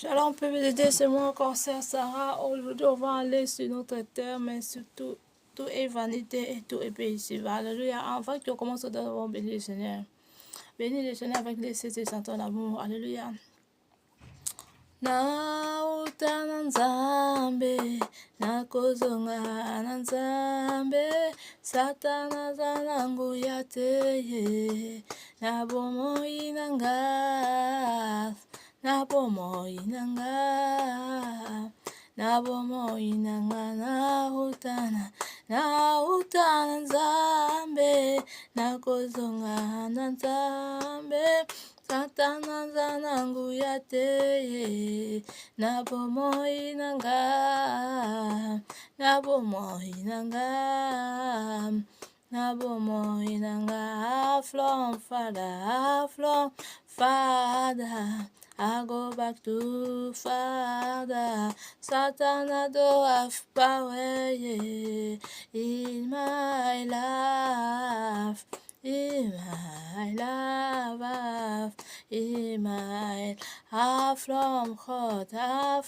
Shalom PVDD, c'est moi encore, c'est Sarah. Aujourd'hui, on va aller sur notre terre, mais surtout, tout est vanité et tout est paisible. Alléluia. Avant qu'on commence, nous devons bénir le Seigneur. Bénir le Seigneur avec les 7 cents d'amour. Alléluia. Nautana nzambe, nakozonga na nzambe, satana zanangu yateye, na bomoi nanga, na bomoi nanga, na bomoi nanga, nautana nzambe, nakozonga na nzambe, satana zanangu yateye, na bomoi nanga, na bomoi nanga, na bomoi nanga. From Father, I go back to Father. Satan don't have power, yeah, in my life. In my life, in my heart from heart, I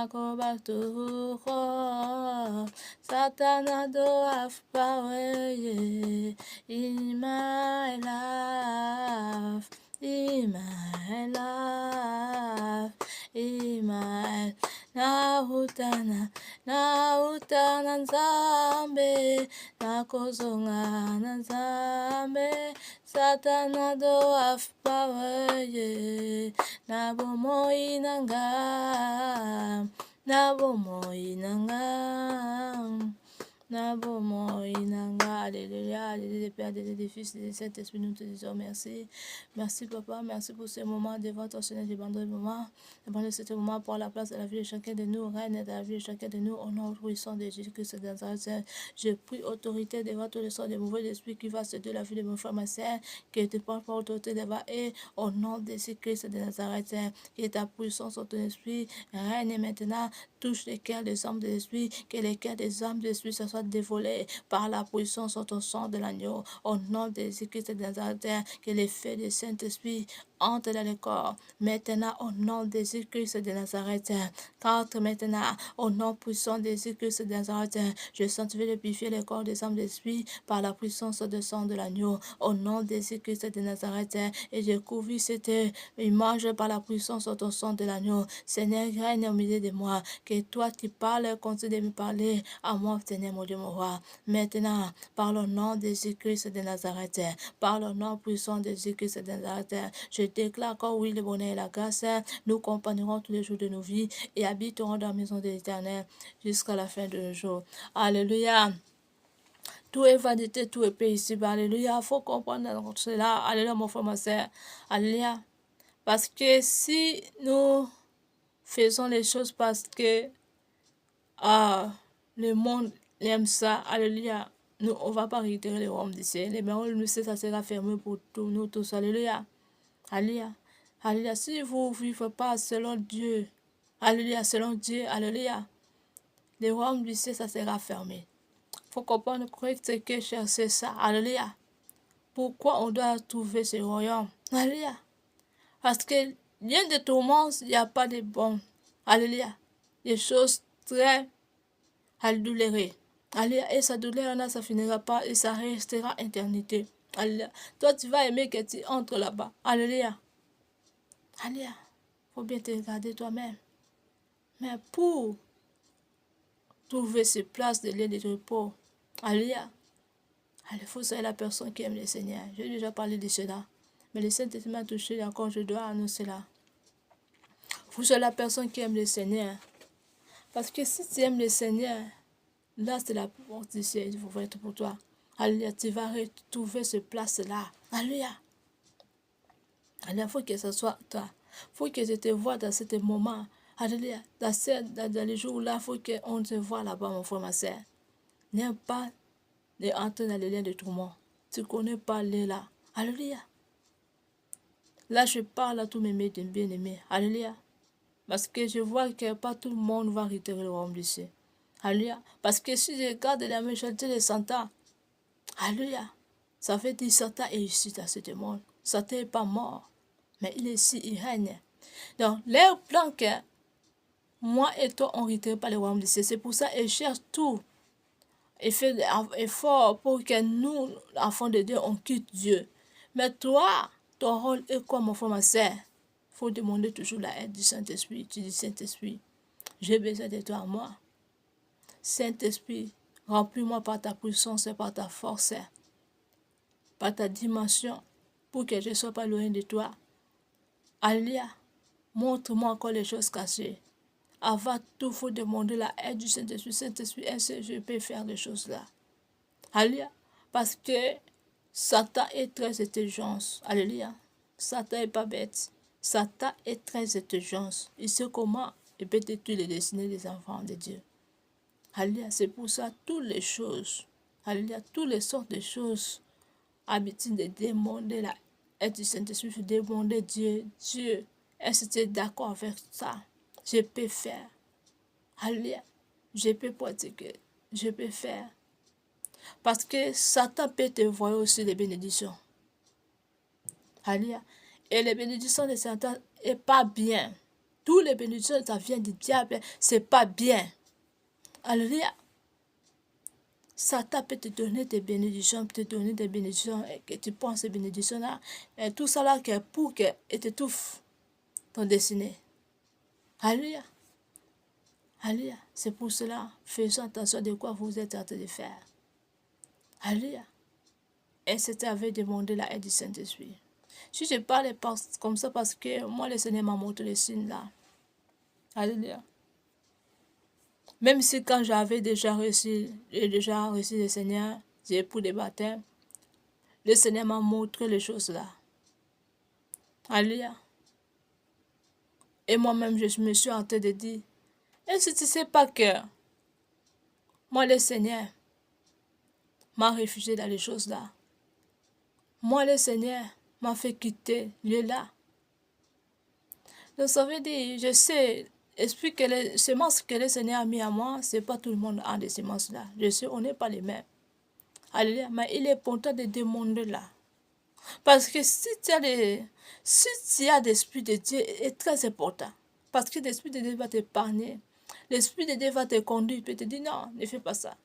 go back to heart. Satan don't have power, yeah, in my life, in my life, in my nautana nzambe, nakozonga na nzambe, satana don't have power, yeah, na bomoi nanga, na bomoi nanga. Alléluia, alléluia, Père, des Fils, des Saint-Esprit, nous te disons merci. Merci, Papa, merci pour ce moment devant ton Seigneur, devant ce moment pour la place de la vie de chacun de nous, reine de la vie de chacun de nous, au nom puissant de Jésus-Christ de Nazareth. Je prie autorité devant tout le sang des mauvais esprits qui va se de la vie de mon frère, ma sœur, que te prends par autorité devant et au nom de Jésus-Christ de Nazareth, que ta puissance sur ton esprit règne maintenant, touche les cœurs des hommes de l'esprit, que les cœurs des hommes de l'esprit se soient dévolés par la puissance sur ton sang de l'agneau, au nom de Jésus-Christ de Nazareth, que les faits du Saint-Esprit entre dans le corps, maintenant au nom de Jésus-Christ de Nazareth, qu'entre maintenant au nom puissant de Jésus-Christ de Nazareth, je sanctifie et purifier le corps des hommes de l'esprit par la puissance du sang de l'agneau, au nom de Jésus-Christ de Nazareth, et je couvre cette image par la puissance de ton sang de l'agneau. Seigneur, règne au milieu de moi, que toi qui parles, continue de me parler à moi, Seigneur, mon Dieu, mon roi. Maintenant, par le nom de Jésus-Christ de Nazareth, par le nom puissant de Jésus-Christ de Nazareth, je déclare que oui, le bonheur et la grâce nous accompagneront tous les jours de nos vies et habiteront dans la maison de l'Éternel jusqu'à la fin de nos jours. Alléluia. Tout est vanité, tout est paisible. Alléluia. Il faut comprendre cela. Alléluia, mon frère, ma soeur. Alléluia. Parce que si nous faisons les choses parce que le monde aime ça, alléluia, nous, on ne va pas réitérer les royaumes du ciel. Les mains du ciel, ça sera fermé pour tous nous tous. Alléluia. Alléluia. Alléluia. Si vous ne vivez pas selon Dieu, alléluia, selon Dieu, alléluia, les royaumes du ciel, ça sera fermé. Il faut comprendre que chercher ça. Alléluia. Pourquoi on doit trouver ce royaume? Alléluia. Parce que rien de tourment, il n'y a pas de bon. Alléluia. Des choses très douloureuses. Alléluia. Et sa douleur, là, ça finira pas et ça restera éternité. Alléluia. Toi, tu vas aimer que tu entres là-bas. Alléluia. Alléluia. Faut bien te regarder toi-même. Mais pour trouver ces places de lieu de repos, alléluia. Il faut être la personne qui aime le Seigneur. J'ai déjà parlé de cela. Mais le Saint-Esprit m'a touché, encore je dois annoncer cela. Vous êtes la personne qui aime le Seigneur. Parce que si tu aimes le Seigneur, là c'est la porte du ciel, il faut être pour toi. Alléluia, tu vas retrouver ce place-là. Alléluia. Alléluia, il faut que ce soit toi. Il faut que je te vois dans ce moment. Alléluia. Dans les jours-là, il faut qu'on te voit là-bas, mon frère, ma soeur. N'aime pas d'entrer dans les liens de tourment. Tu ne connais pas les là. Alléluia. Là, je parle à tous mes bien-aimés. Alléluia. Parce que je vois que pas tout le monde va retirer le royaume du ciel. Alléluia. Parce que si je regarde la méchanceté de Satan, alléluia, ça fait dire Satan est ici dans ce monde. Satan n'est pas mort. Mais il est ici, il règne. Donc, les plans que moi et toi, on ne pas le royaume des cieux. C'est pour ça qu'il cherche tout et fait des efforts pour que nous, enfants de Dieu, on quitte Dieu. Mais toi, ton rôle est quoi, mon frère, ma soeur? Il faut demander toujours la aide du Saint-Esprit. Tu dis, Saint-Esprit, j'ai besoin de toi, moi. Saint-Esprit, remplis-moi par ta puissance et par ta force, par ta dimension, pour que je ne sois pas loin de toi. Alléluia. Montre-moi encore les choses cachées. Avant tout, il faut demander la aide du Saint-Esprit. Saint-Esprit, est-ce que je peux faire des choses là? Alléluia. Parce que Satan est très intelligent. Alléluia. Satan n'est pas bête. Satan est très intelligent. Il sait comment il peut détruire les destinées des enfants de Dieu. Alléluia. C'est pour ça toutes les choses. Alléluia. Toutes les sortes de choses. Habitude de demander la aide du Saint-Esprit. De demander Dieu. Dieu, est-ce que tu es d'accord avec ça? Je peux faire. Alléluia. Je peux pratiquer. Je peux faire. Parce que Satan peut te voir aussi les bénédictions. Alléluia. Et les bénédictions de Satan n'est pas bien. Toutes les bénédictions, ça vient du diable. C'est pas bien. Alléluia. Satan peut te donner des bénédictions, peut te donner des bénédictions, et que tu penses ces bénédictions-là. Et tout ça là, pour que t'étouffe ton destinée. Alléluia. Alléluia. C'est pour cela, faisons attention de quoi vous êtes en train de faire. Alléluia. Et c'était avec demander la aide du Saint-Esprit. Si je parle comme ça parce que moi, le Seigneur m'a montré les signes là. Alléluia. Même si quand j'ai déjà reçu le Seigneur, j'ai pris des baptêmes, le Seigneur m'a montré les choses là. Alléluia. Et moi-même, je me suis en train de dire, est-ce que tu ne sais pas que moi, le Seigneur m'a réfugié dans les choses là. Moi, le Seigneur m'a fait quitter lieu là. Donc, ça veut dire, je sais, esprit que les semences que le Seigneur a mis à moi, ce n'est pas tout le monde a des semences là. Je sais, on n'est pas les mêmes. Alléluia. Mais il est important de demander là. Parce que si tu as l'esprit de Dieu, est très important. Parce que l'esprit de Dieu va t'épargner. L'esprit de Dieu va te conduire, il peut te dire non, ne fais pas ça.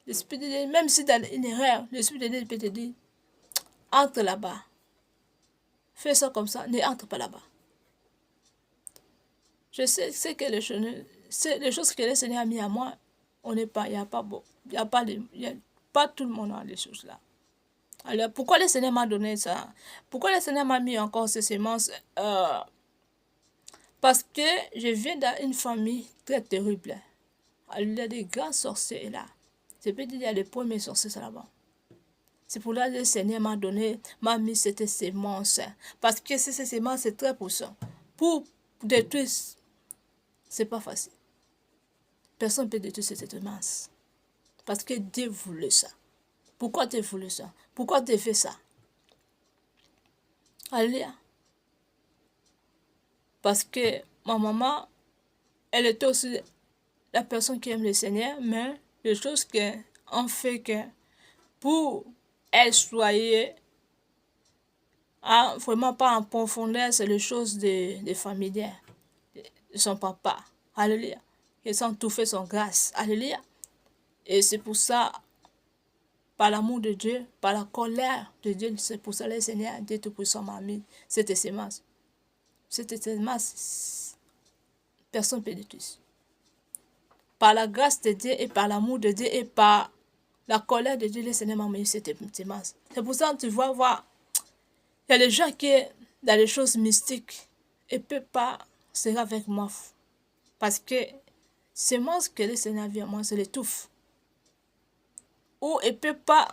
L'esprit de Dieu, même si tu as une erreur, l'esprit de Dieu peut te dire entre là-bas. Fais ça comme ça, ne entre pas là-bas. Je sais que les choses que le Seigneur a mis à moi, on n'est pas, il n'y a pas bon, il n'y a pas tout le monde a les choses là. Alors, pourquoi le Seigneur m'a donné ça? Pourquoi le Seigneur m'a mis encore ces semences? Parce que je viens d'une famille très terrible. Il y a des grands sorciers là. Je peux dire, il y a les premiers sorciers là-bas. C'est pour là que le Seigneur m'a mis cette sémence. Parce que ces semences, c'est très puissant. Pour détruire, c'est pas facile. Personne ne peut détruire cette semence. Parce que Dieu voulait ça. Pourquoi Dieu voulait ça? Pourquoi Dieu fait ça? Alléluia. Parce que ma maman, elle était aussi la personne qui aime le Seigneur, mais les choses qu'on fait que pour elle soyez vraiment pas en profondeur, c'est les choses de familières de son papa. Alléluia. Ils ont tout fait son grâce. Alléluia. Et c'est pour ça, par l'amour de Dieu, par la colère de Dieu, c'est pour ça que le Seigneur, Dieu Tout-Puissant, m'a mis cette semence. Cette semence, personne ne peut détruire. Par la grâce de Dieu et par l'amour de Dieu et par la colère de Dieu, le Seigneur m'a mis cette semence. C'est pour ça que tu vois, il y a des gens qui, dans les choses mystiques, ils ne peuvent pas se avec moi. Parce que semence que le Seigneur a vu à moi, c'est l'étouffe. Ou ils ne peuvent pas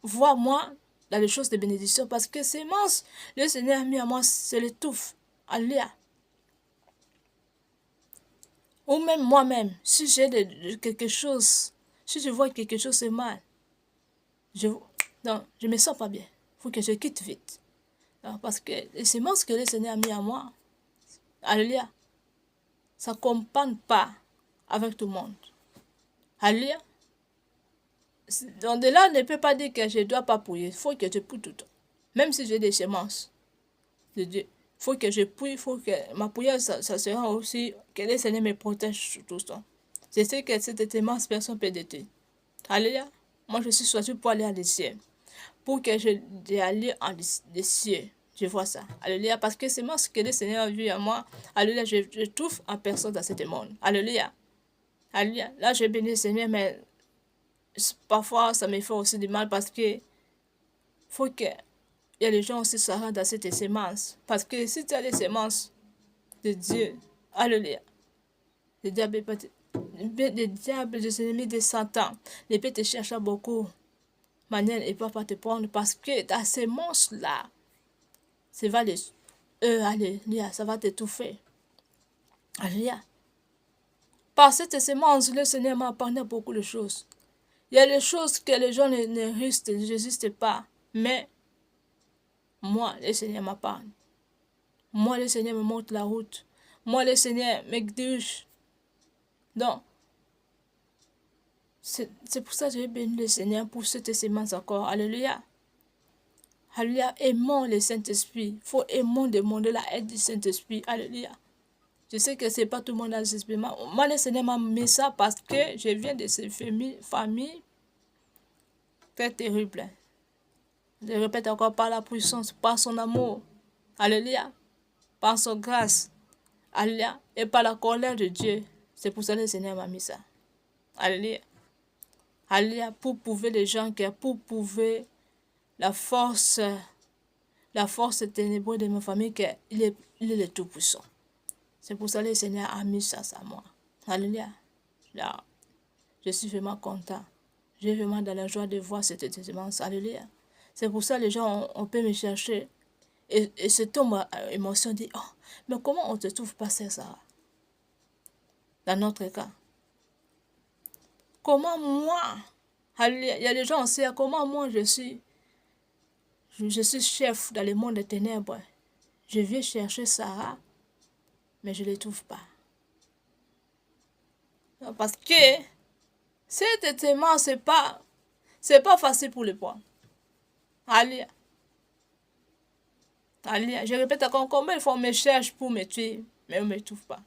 voir moi dans les choses de bénédiction. Parce que semence, le Seigneur a mis à moi, c'est l'étouffe. Alléluia. Ou même moi-même, si j'ai quelque chose, si je vois que quelque chose c'est mal, je ne me sens pas bien. Il faut que je quitte vite. Alors, parce que les semences que le Seigneur a mis à moi, alléluia, ça ne compagne pas avec tout le monde. Alléluia. Donc de là, on ne peut pas dire que je ne dois pas prier. Il faut que je prie tout le temps. Même si j'ai des semences. de Dieu. Il faut que je prie, il faut que ma prière, ça sera aussi que le Seigneur me protège sur tout ça. Je sais que cette immense personne peut détruire. Alléluia. Moi, je suis choisi pour aller à les cieux. Pour que j'aille en les cieux. Je vois ça. Alléluia. Parce que c'est moi ce que le Seigneur a vu à moi. Alléluia. Je trouve en personne dans ce monde. Alléluia. Alléluia. Là, je bénis le Seigneur, mais parfois, ça me fait aussi du mal parce que faut que il y a des gens aussi qui dans cette sémence. Parce que si tu as les sémences de Dieu, alléluia, le diable, des ennemis de Satan, les peut te chercher beaucoup. Manière, il ne peut pas te prendre parce que ta sémence-là, ça va les. Alléluia, ça va t'étouffer. Alléluia. Par cette sémence, le Seigneur m'a apporté beaucoup de choses. Il y a des choses que les gens ne résistent pas. Mais moi, le Seigneur m'appartient. Moi, le Seigneur me montre la route. Moi, le Seigneur me dirige. Donc, c'est pour ça que j'ai béni le Seigneur pour cette sémence encore. Alléluia. Alléluia. Aimons le Saint-Esprit. Il faut aimer demander la aide du Saint-Esprit. Alléluia. Je sais que ce n'est pas tout le monde dans le Saint-Esprit. Moi, le Seigneur m'a mis ça parce que je viens de ces familles très terribles. Je répète encore, par la puissance, par son amour. Alléluia. Par son grâce. Alléluia. Et par la colère de Dieu. C'est pour ça que le Seigneur m'a mis ça. Alléluia. Alléluia. Pour prouver les gens que pour prouver la force ténébreuse de ma famille qu'il est le Tout-Puissant. C'est pour ça que le Seigneur a mis ça à moi. Alléluia. Là, je suis vraiment content. J'ai vraiment de la joie de voir cette démence. Alléluia. C'est pour ça que les gens, on peut me chercher. Et se tombe à émotion, dit, oh, mais comment on ne te trouve pas ça? Dans notre cas. Comment moi, alléluia, il y a des gens aussi, comment moi je suis chef dans le monde des ténèbres. Je viens chercher Sarah, mais je ne les trouve pas. Parce que cet témoin, c'est pas facile pour le prendre. Alléluia. Alléluia. Je répète encore, combien de fois on me cherche pour me tuer, mais on ne me trouve pas.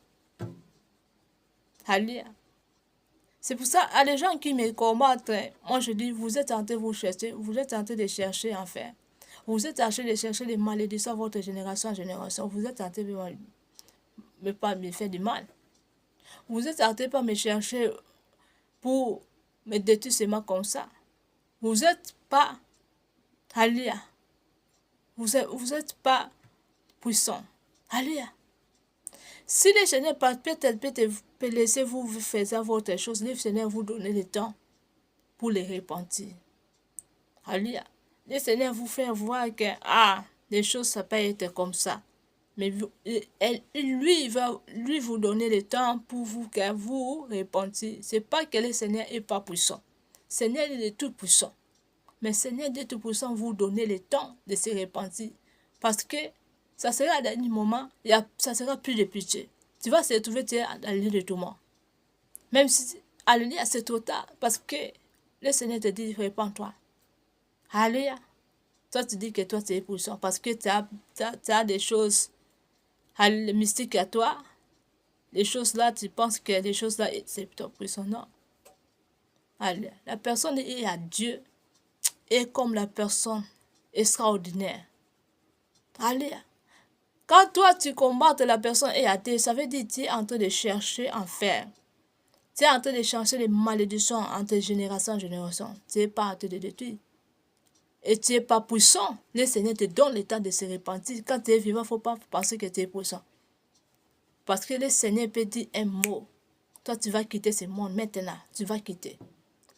Alléluia. C'est pour ça, à les gens qui me combattent, moi je dis, vous êtes en train de vous chercher, vous êtes en train de chercher en fait. Vous êtes en train de chercher les malédictions à votre génération en génération. Vous êtes en train de me faire du mal. Vous êtes en train de me chercher pour me détruire seulement comme ça. Vous n'êtes pas, alléluia. Vous êtes pas puissant. Alléluia. Si le Seigneur peut laisser vous faire votre chose, le Seigneur vous donne le temps pour les repentir. Alléluia. Le Seigneur vous fait voir que les choses ça peut être comme ça. Mais lui va vous donner le temps pour vous que vous repentiez. C'est pas que le Seigneur est pas puissant. Le Seigneur est tout puissant. Mais le Seigneur est tout puissant vous donner le temps de se repentir. Parce que ça sera à un moment, ça sera plus de pitié. Tu vas se retrouver dans le lieu de tourment. Même si, alléluia, c'est trop tard. Parce que le Seigneur te dit, répands-toi. Alléluia. Toi, tu dis que toi, tu es puissant. Parce que tu as des choses mystiques à toi. Les choses là, tu penses que les choses là, c'est plutôt puissant. Non. Alléluia. La personne est à Dieu. Et comme la personne extraordinaire. Alléluia. Quand toi, tu combattes la personne et athée, ça veut dire que tu es en train de chercher en faire. Tu es en train de chercher les malédictions entre génération en génération. Tu n'es pas en train de détruire. Et tu n'es pas puissant. Le Seigneur te donne le temps de se repentir. Quand tu es vivant, il ne faut pas penser que tu es puissant. Parce que le Seigneur peut dire un mot. Toi, tu vas quitter ce monde maintenant. Tu vas quitter.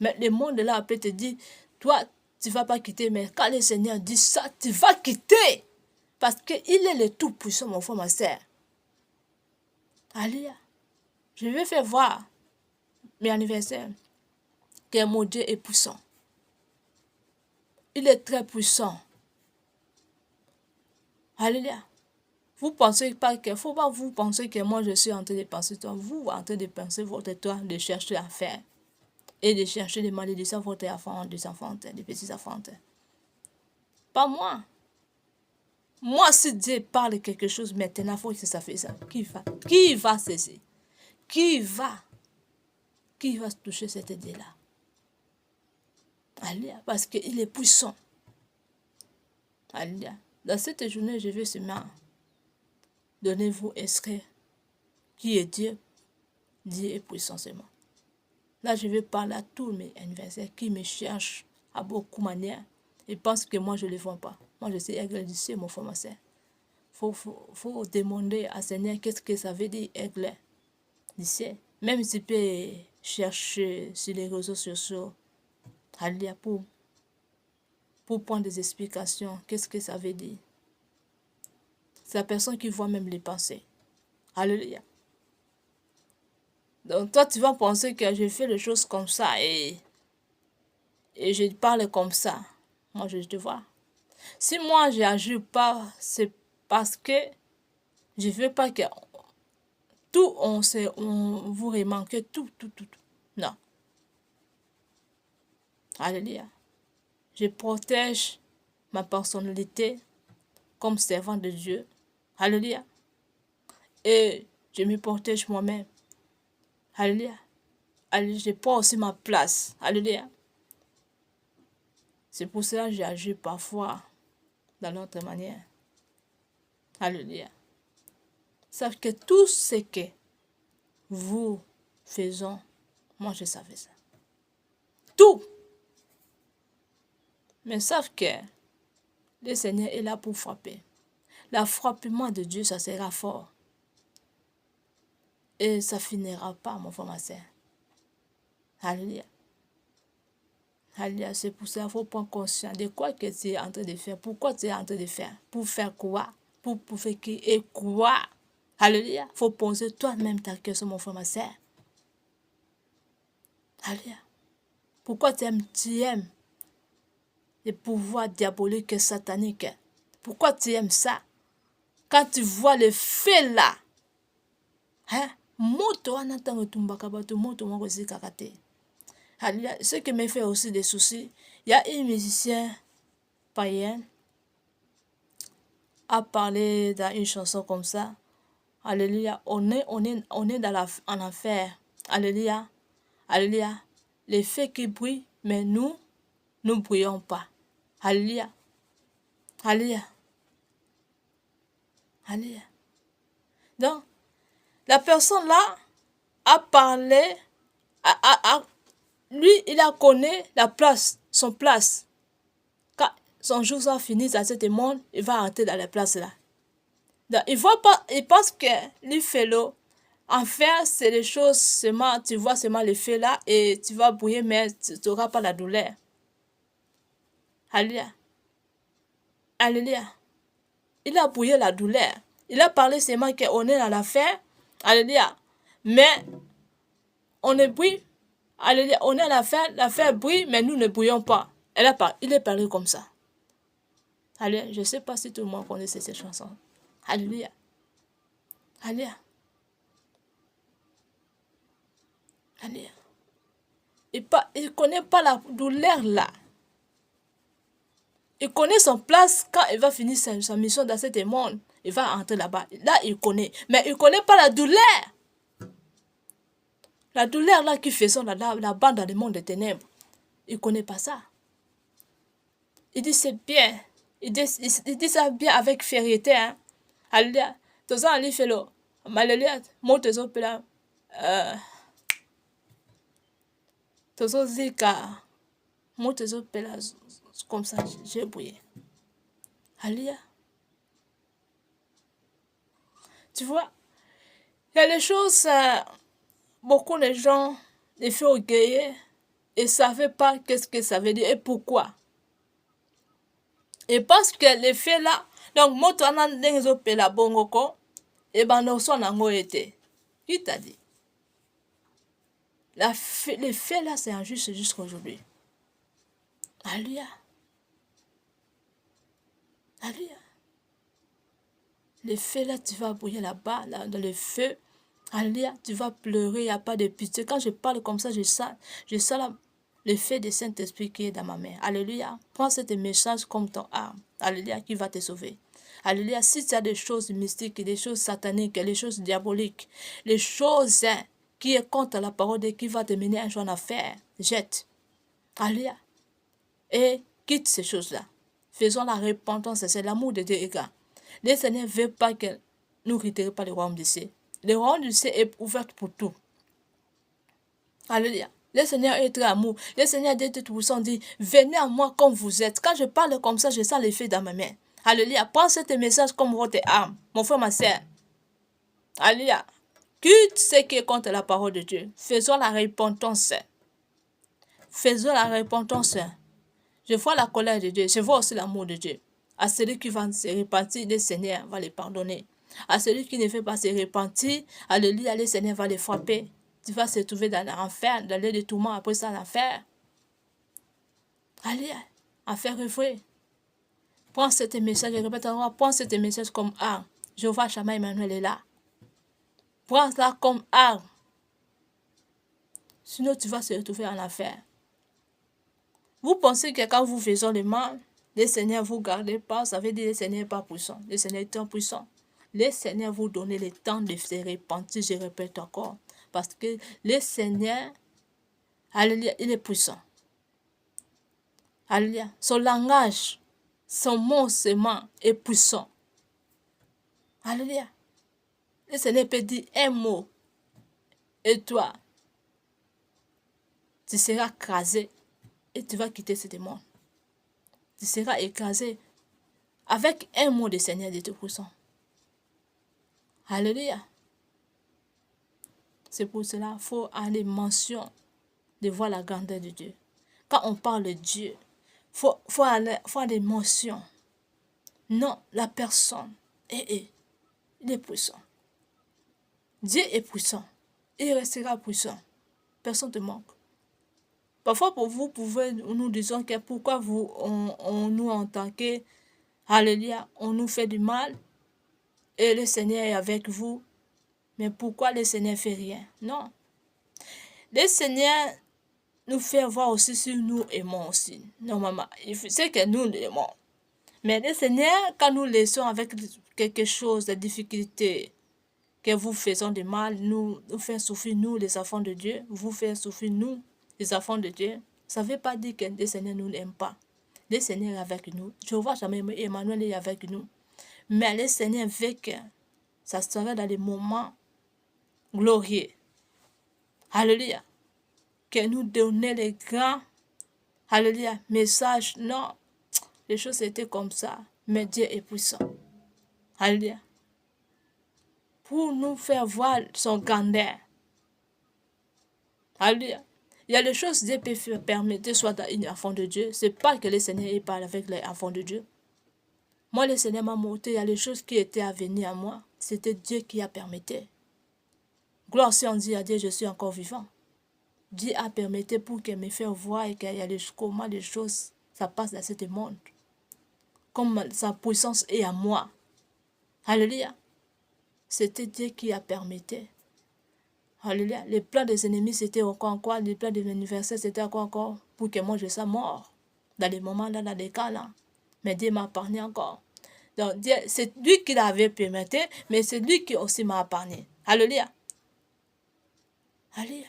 Mais le monde là peut te dire, toi, tu ne vas pas quitter. Mais quand le Seigneur dit ça, tu vas quitter. Parce qu'il est le tout-puissant, mon frère, ma soeur. Alléluia. Je vais faire voir mes anniversaires que mon Dieu est puissant. Il est très puissant. Alléluia. Vous pensez pas que, faut pas vous penser que moi je suis en train de penser toi. Vous en train de penser votre toi, de chercher à faire. Et de chercher des malédictions à votre enfant, des enfants, des petits enfants. Pas moi. Moi, si Dieu parle quelque chose maintenant, il faut que ça fait ça. Qui va cesser? Qui va toucher cette idée-là? Alléluia, parce qu'il est puissant. Alléluia. Dans cette journée, je vais seulement donner vous inscrire qui est Dieu. Dieu est puissant seulement. Là, je vais parler à tous mes adversaires qui me cherchent à beaucoup de manières et pensent que moi, je ne les vois pas. Moi, je suis aigle du ciel, mon frère, ma soeur. Faut demander à Seigneur qu'est-ce que ça veut dire aigle du ciel. Même si tu peux chercher sur les réseaux sociaux, alléluia, pour prendre des explications, qu'est-ce que ça veut dire. C'est la personne qui voit même les pensées. Alléluia. Donc toi, tu vas penser que je fais les choses comme ça et je parle comme ça. Moi, je te vois. Si moi, je n'agis pas, c'est parce que je ne veux pas que tout, on vous remanque tout. Non. Alléluia. Je protège ma personnalité comme servant de Dieu. Alléluia. Et je me protège moi-même. Alléluia. Alléluia. Je prends aussi ma place. Alléluia. C'est pour cela que j'agis parfois dans notre manière. Alléluia. Savez que tout ce que vous faisons, moi je savais ça. Tout. Mais savent que le Seigneur est là pour frapper. Le frappement de Dieu, ça sera fort. Et ça finira pas, mon frère, ma soeur. Alléluia. Alléluia. C'est pour ça qu'il faut prendre conscience de quoi que tu es en train de faire. Pourquoi tu es en train de faire? Pour faire quoi? Pour faire qui et quoi? Alléluia. Il faut poser toi-même ta question, mon frère, ma soeur. Alléluia. Pourquoi tu aimes les pouvoirs diaboliques et sataniques? Pourquoi tu aimes ça? Quand tu vois le fait là, hein? Ce qui me fait aussi des soucis, il y a un musicien païen a parlé dans une chanson comme ça. Alléluia. On est en enfer. Alléluia. Alléluia. Les feux qui brillent, mais nous ne brillons pas. Alléluia. Alléluia. Alléluia. Donc, la personne là a parlé, lui, il a connu la place, son place. Quand son jour sera fini dans ce monde, il va entrer dans la place là. Donc, il pense que lui fait l'eau. En fait, c'est les choses seulement, tu vois seulement les faits là et tu vas bouillir, mais tu n'auras pas la douleur. Alléluia. Alléluia. Il a bouillé la douleur. Il a parlé seulement qu'on est dans la fin. Alléluia. Mais on est brille. Alléluia. On est à la fin brille, mais nous ne bouillons pas. Il est parlé comme ça. Alléluia. Je ne sais pas si tout le monde connaît cette chanson. Alléluia. Alléluia. Alléluia. Il ne connaît pas la douleur là. Il connaît son place quand il va finir sa mission dans ce monde. Il va entrer là-bas. Là, il connaît. Mais il ne connaît pas la douleur. La douleur là qui fait son là-bas dans le monde des ténèbres. Il ne connaît pas ça. Il dit c'est bien. Il dit ça bien avec fierté. Hein? Alléluia. Tout ça, il fait le. Alléluia. Mon trésor peut là. Tout ça, dit que mon trésor peut là. Comme ça, j'ai bouillé. Alléluia. Tu vois, il y a des choses, beaucoup de gens les font orgueilleux et ne savent pas qu'est-ce que ça veut dire et pourquoi. Et parce que les faits là, donc, moi, tu as un peu la bongo, et ben, nous sommes en été. Qui t'a dit? Les faits là, c'est injuste jusqu'à aujourd'hui. Alléluia. Alléluia. Les faits là, tu vas bouillir là-bas, là, dans le feu. Alléluia, tu vas pleurer, il n'y a pas de pitié. Quand je parle comme ça, je sens l'effet de Saint-Esprit qui est dans ma main. Alléluia. Prends cet message comme ton arme. Alléluia, qui va te sauver. Alléluia. Si tu as des choses mystiques, des choses sataniques, des choses diaboliques, les choses qui est contre la parole de qui va te mener un jour en affaire, jette. Alléluia. Et quitte ces choses-là. Faisons la repentance, c'est l'amour de Dieu, égard. Le Seigneur ne veut pas que nous quittions pas le royaume du ciel. Le royaume du ciel est ouvert pour tout. Alléluia. Le Seigneur est très amour. Le Seigneur dit tout puissant, dit, venez à moi comme vous êtes. Quand je parle comme ça, je sens l'effet dans ma main. Alléluia. Prends ce message comme votre âme, mon frère, ma soeur. Alléluia. Quitte ce qui est contre la parole de Dieu. Faisons la repentance. Faisons la repentance. Je vois la colère de Dieu. Je vois aussi l'amour de Dieu. À celui qui va se repentir, le Seigneur va les pardonner. À celui qui ne veut pas se repentir, alléluia, le Seigneur va les frapper. Tu vas se trouver dans l'enfer, dans l'air de tourment, après ça, l'enfer. Alléluia, enfer refoué. Prends cet message, je répète encore, prends cet message comme arme. Je vois Chama Emmanuel est là. Prends ça comme arme. Sinon, tu vas se retrouver en enfer. Vous pensez que quand vous faisiez le mal, le Seigneur vous garde pas, ça veut dire que le Seigneur n'est pas puissant. Le Seigneur est très puissant. Le Seigneur vous donne le temps de se repentir, je répète encore. Parce que le Seigneur, alléluia, il est puissant. Alléluia. Son langage, son mot seulement est puissant. Alléluia. Le Seigneur peut dire un mot. Et toi, tu seras écrasé. Et tu vas quitter ce monde. Tu seras écrasé avec un mot du Seigneur de Tout-Puissant. Alléluia. C'est pour cela qu'il faut aller mention de voir la grandeur de Dieu. Quand on parle de Dieu, faut aller mention. Non, la personne. Il est puissant. Dieu est puissant. Il restera puissant. Personne ne te manque. Parfois, pour vous, nous disons que pourquoi on nous en tant que, alléluia, on nous fait du mal et le Seigneur est avec vous. Mais pourquoi le Seigneur ne fait rien? Non. Le Seigneur nous fait voir aussi si nous aimons aussi. Normalement, c'est que nous l'aimons. Mais le Seigneur, quand nous laissons avec quelque chose de difficulté, que vous faisons du mal, nous fait souffrir, nous, les enfants de Dieu, vous fait souffrir, nous, les enfants de Dieu, ça ne veut pas dire que le Seigneur ne nous aime pas. Le Seigneur est avec nous. Je vois jamais Emmanuel est avec nous. Mais le Seigneur veut que ça sera dans les moments glorieux. Alléluia. Que nous donnions les grands, alléluia, messages. Non, les choses étaient comme ça. Mais Dieu est puissant. Alléluia. Pour nous faire voir son grandeur. Alléluia. Il y a des choses que Dieu peut permettre, soit dans un enfant de Dieu. Ce n'est pas que le Seigneur parle avec les enfants de Dieu. Moi, le Seigneur m'a montré, il y a des choses qui étaient à venir à moi. C'était Dieu qui a permis. Gloire si on dit à Dieu, je suis encore vivant. Dieu a permis pour qu'il me fasse voir et qu'il y a comment les choses, ça passe dans ce monde. Comme sa puissance est à moi. Alléluia. C'était Dieu qui a permis. Alléluia. Les plans des ennemis, c'était encore quoi? Les plans de l'anniversaire, c'était encore pour que moi je sois mort. Dans les moments là, dans les cas là. Mais Dieu m'a épargné encore. Donc, c'est lui qui l'avait permis, mais c'est lui qui aussi m'a épargné. Alléluia. Alléluia.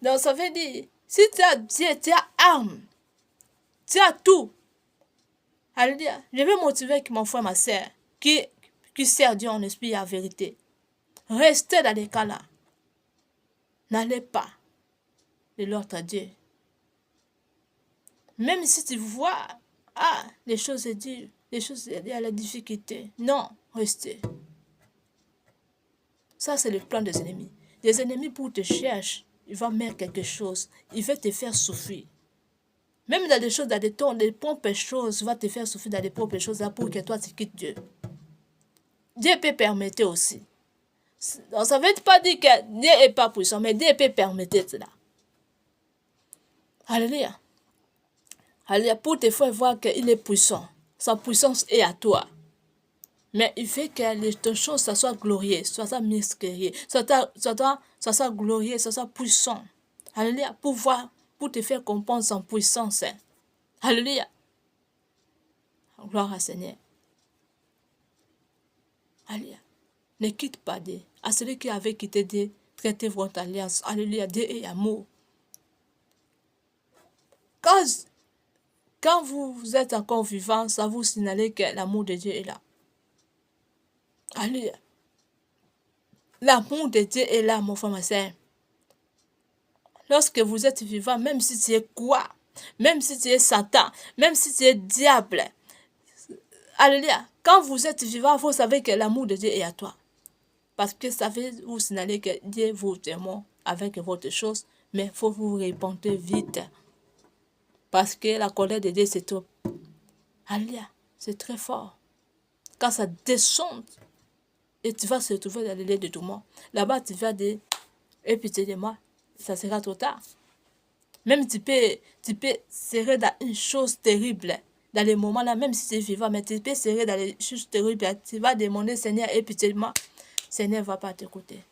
Donc, ça veut dire, si tu as Dieu, tu as arme, tu as tout. Alléluia. Je vais motiver avec mon frère, ma soeur, qui sert Dieu en esprit et en vérité. Restez dans les cas là. N'allez pas de l'autre Dieu. Même si tu vois, les choses sont dures, les choses, il y a la difficulté. Non, restez. Ça, c'est le plan des ennemis. Les ennemis, pour te chercher, ils vont mettre quelque chose. Ils veulent te faire souffrir. Même dans des choses, dans des propres choses, ils vont te faire souffrir dans des propres choses là pour que toi, tu quittes Dieu. Dieu peut permettre aussi. Donc, ça ne veut pas dire que Dieu n'est pas puissant, mais Dieu peut permettre cela. Alléluia. Alléluia. Pour te faire voir qu'il est puissant. Sa puissance est à toi. Mais il fait que ton chose, ça soit glorieux, ça mystérieux, ça soit glorieux, ça soit puissant. Alléluia. Pour te faire comprendre son puissance. Alléluia. Gloire au Seigneur. Alléluia. Ne quitte pas Dieu. À celui qui avait quitté Dieu, traitez votre alliance. Alléluia. Dieu est amour. Quand vous êtes encore vivant, ça vous signale que l'amour de Dieu est là. Alléluia. L'amour de Dieu est là, mon frère, ma soeur. Lorsque vous êtes vivant, même si tu es quoi, même si tu es Satan, même si tu es diable, alléluia, quand vous êtes vivant, vous savez que l'amour de Dieu est à toi. Parce que ça fait vous signaler que Dieu vous aime avec votre chose, mais il faut vous répondre vite. Parce que la colère de Dieu, c'est trop. Alléluia, c'est très fort. Quand ça descend, et tu vas se retrouver dans le lieu de tourment. Là-bas, tu vas dire, et pitié de moi, ça sera trop tard. Même tu peux serrer dans une chose terrible. Dans les moments-là, même si tu es vivant, mais tu peux serrer dans les choses terribles. Tu vas demander, Seigneur, et pitié de moi. Seigneur ne va pas t'écouter.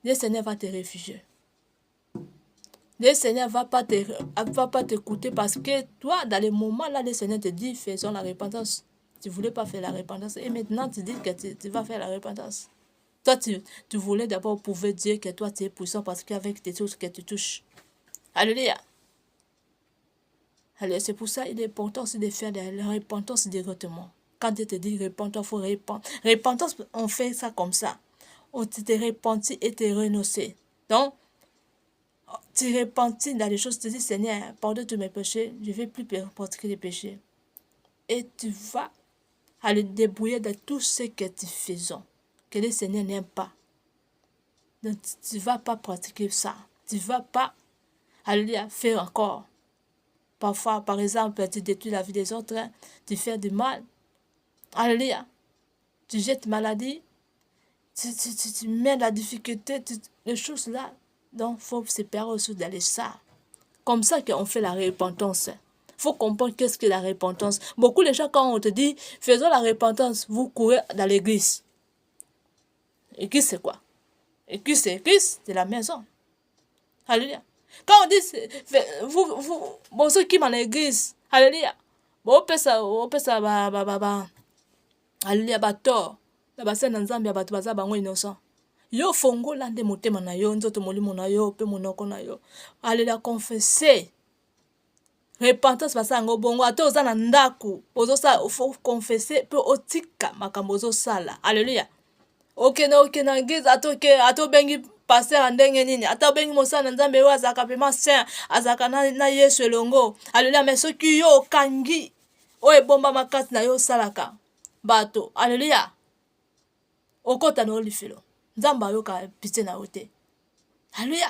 Le Seigneur va te réfugier. Le Seigneur ne va pas t'écouter parce que toi, dans les moments-là, le Seigneur te dit, faisons la repentance. Tu ne voulais pas faire la repentance. Et maintenant, tu dis que tu vas faire la repentance. Toi, tu voulais d'abord prouver Dieu que toi, tu es puissant parce qu'avec tes choses que tu touches. Alléluia. Alléluia. C'est pour ça qu'il est important de faire la repentance directement. Quand Dieu te dit repentance, il faut répandre. Repentance, on fait ça comme ça. On te repentit et te renoncer. Donc, tu repentis dans les choses, tu dis Seigneur, pardonne tous mes péchés, je ne vais plus pratiquer les péchés. Et tu vas aller débrouiller de tout ce que tu fais, que le Seigneur n'aime pas. Donc, tu ne vas pas pratiquer ça. Tu ne vas pas aller faire encore. Parfois, par exemple, tu détruis la vie des autres, tu fais du mal. Alléluia. Tu jettes maladie, tu mets la difficulté, les choses là. Donc, il faut se perdre aussi d'aller ça. Comme ça qu'on fait la repentance. Il faut comprendre qu'est-ce que la repentance. Beaucoup de gens, quand on te dit, faisons la repentance, vous courez dans l'église. L'église, c'est quoi? L'église, c'est l'église de la maison. Alléluia. Quand on dit, bon, ceux qui sont dans l'église, alléluia. Bon, on peut ça, alléluia, tort. La base na nzambe ya bato baza bango innocent. Yo fongola nde motema na yo, nzoto molimo na yo, pe monoko na yo. Alléluia, confesser. Repentance basa ngo bongo ata oza na ndaku, ozosala faut confesser pe otika makambo ozosala. Alléluia. Ok na église ata obengi pasteur ndenge nini, ata obengi mosala na nzambe oyo azalaka pema saint, azalaka na Yesu elongo. Alléluia, mais soki yo okangi oyo ebomba makasi na yo osalaka bato, alléluia, okota na olifelo, nzambe ayoka pitié na yo te. Alléluia.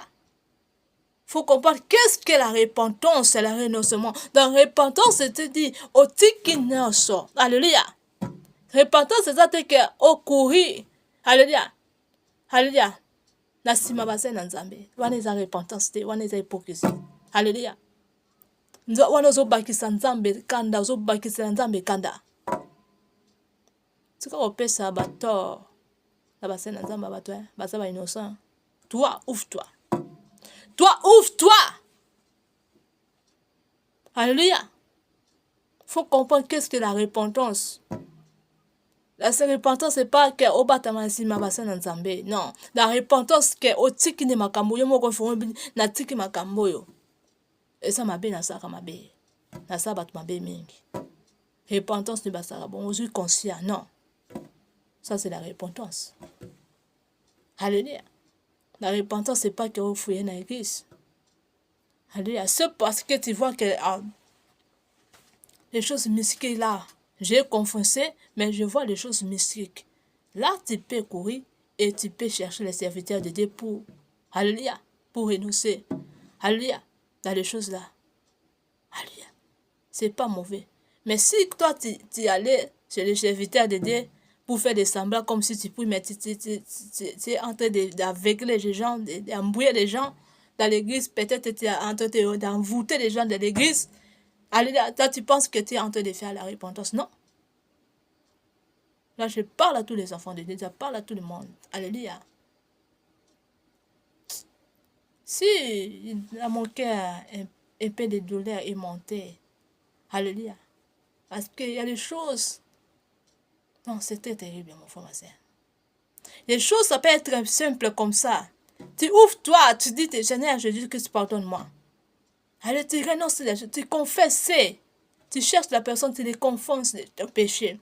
Faut comprendre qu'est-ce que la repentance et le renoncement. Dans la repentance, c'est dit au tiki noso. Alléluia. Repentance, c'est que au courir. Alléluia. Alléluia. Na sima base na nzambe. Wana eza repentance te, wana eza hypocrisie. Alléluia. Wana ozobakisa nzambe kanda, ozobakisa nzambe kanda. Tika opesa bato na base na nzambe bato, basa ba innocent. Toi, ouvre-toi. Toi, ouvre-toi. Alléluia. Il faut comprendre qu'est-ce que la repentance. La repentance, c'est pas que au batamasi mabasa na nzambe. Non. La repentance, que au tiki ne makambo yo moko fongo na tiki makambo yo. Et ça mabe na saka mabe. Na sa bat mabe mingi. Repentance ne basara bon, je suis conscient. Non. Ça, c'est la repentance. Alléluia. La repentance, c'est pas que vous fouillez dans l'église. Alléluia. C'est parce que tu vois que les choses mystiques là, j'ai confessé, mais je vois les choses mystiques. Là, tu peux courir et tu peux chercher les serviteurs de Dieu pour, alléluia, pour renoncer. Alléluia. Dans les choses là. Alléluia. C'est pas mauvais. Mais si toi, tu allais chez les serviteurs de Dieu pour faire des semblants comme si tu pouvais, mais tu es en train d'aveugler les gens, d'embrouiller les gens dans l'église, peut-être tu es en train d'envoûter les gens de l'église. Alléluia, toi tu penses que tu es en train de faire la repentance. Non. Là, je parle à tous les enfants de Dieu, je parle à tout le monde. Alléluia. Si dans mon cœur, un peu de douleur est montée. Alléluia. Parce qu'il y a des choses. Non, c'est très terrible, mon frère, ma soeur. Les choses, ça peut être simple comme ça. Tu ouvres toi, tu dis, Seigneur, Jésus-Christ, pardonne-moi. Allez, tu renonces, tu confesses. Tu cherches la personne, tu les confesses ton péché.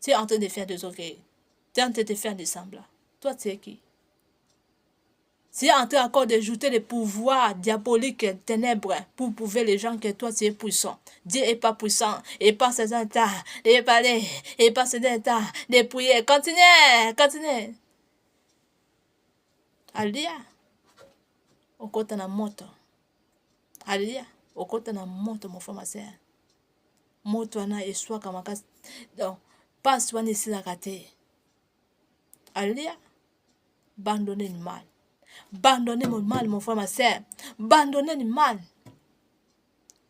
Tu es en train de faire des orgueils. Tu es en train de faire des semblants. Toi, tu es qui? Tu es en train encore d'ajouter les pouvoirs diaboliques, ténèbres, pour prouver les gens que toi, tu es puissant. Dieu n'est pas puissant. Et pas ces temps de parler. Et pas ces temps de prier. Continuez, continuez. Alléluia. Okota na moto. Alléluia. Okota na moto, mon frère, ma soeur. Moto wana eswaka makasi. Donc, passe wana esilaka te. Alléluia. Abandonnez le mal. Abandonnez le mal, mon frère, ma soeur. Abandonnez le mal.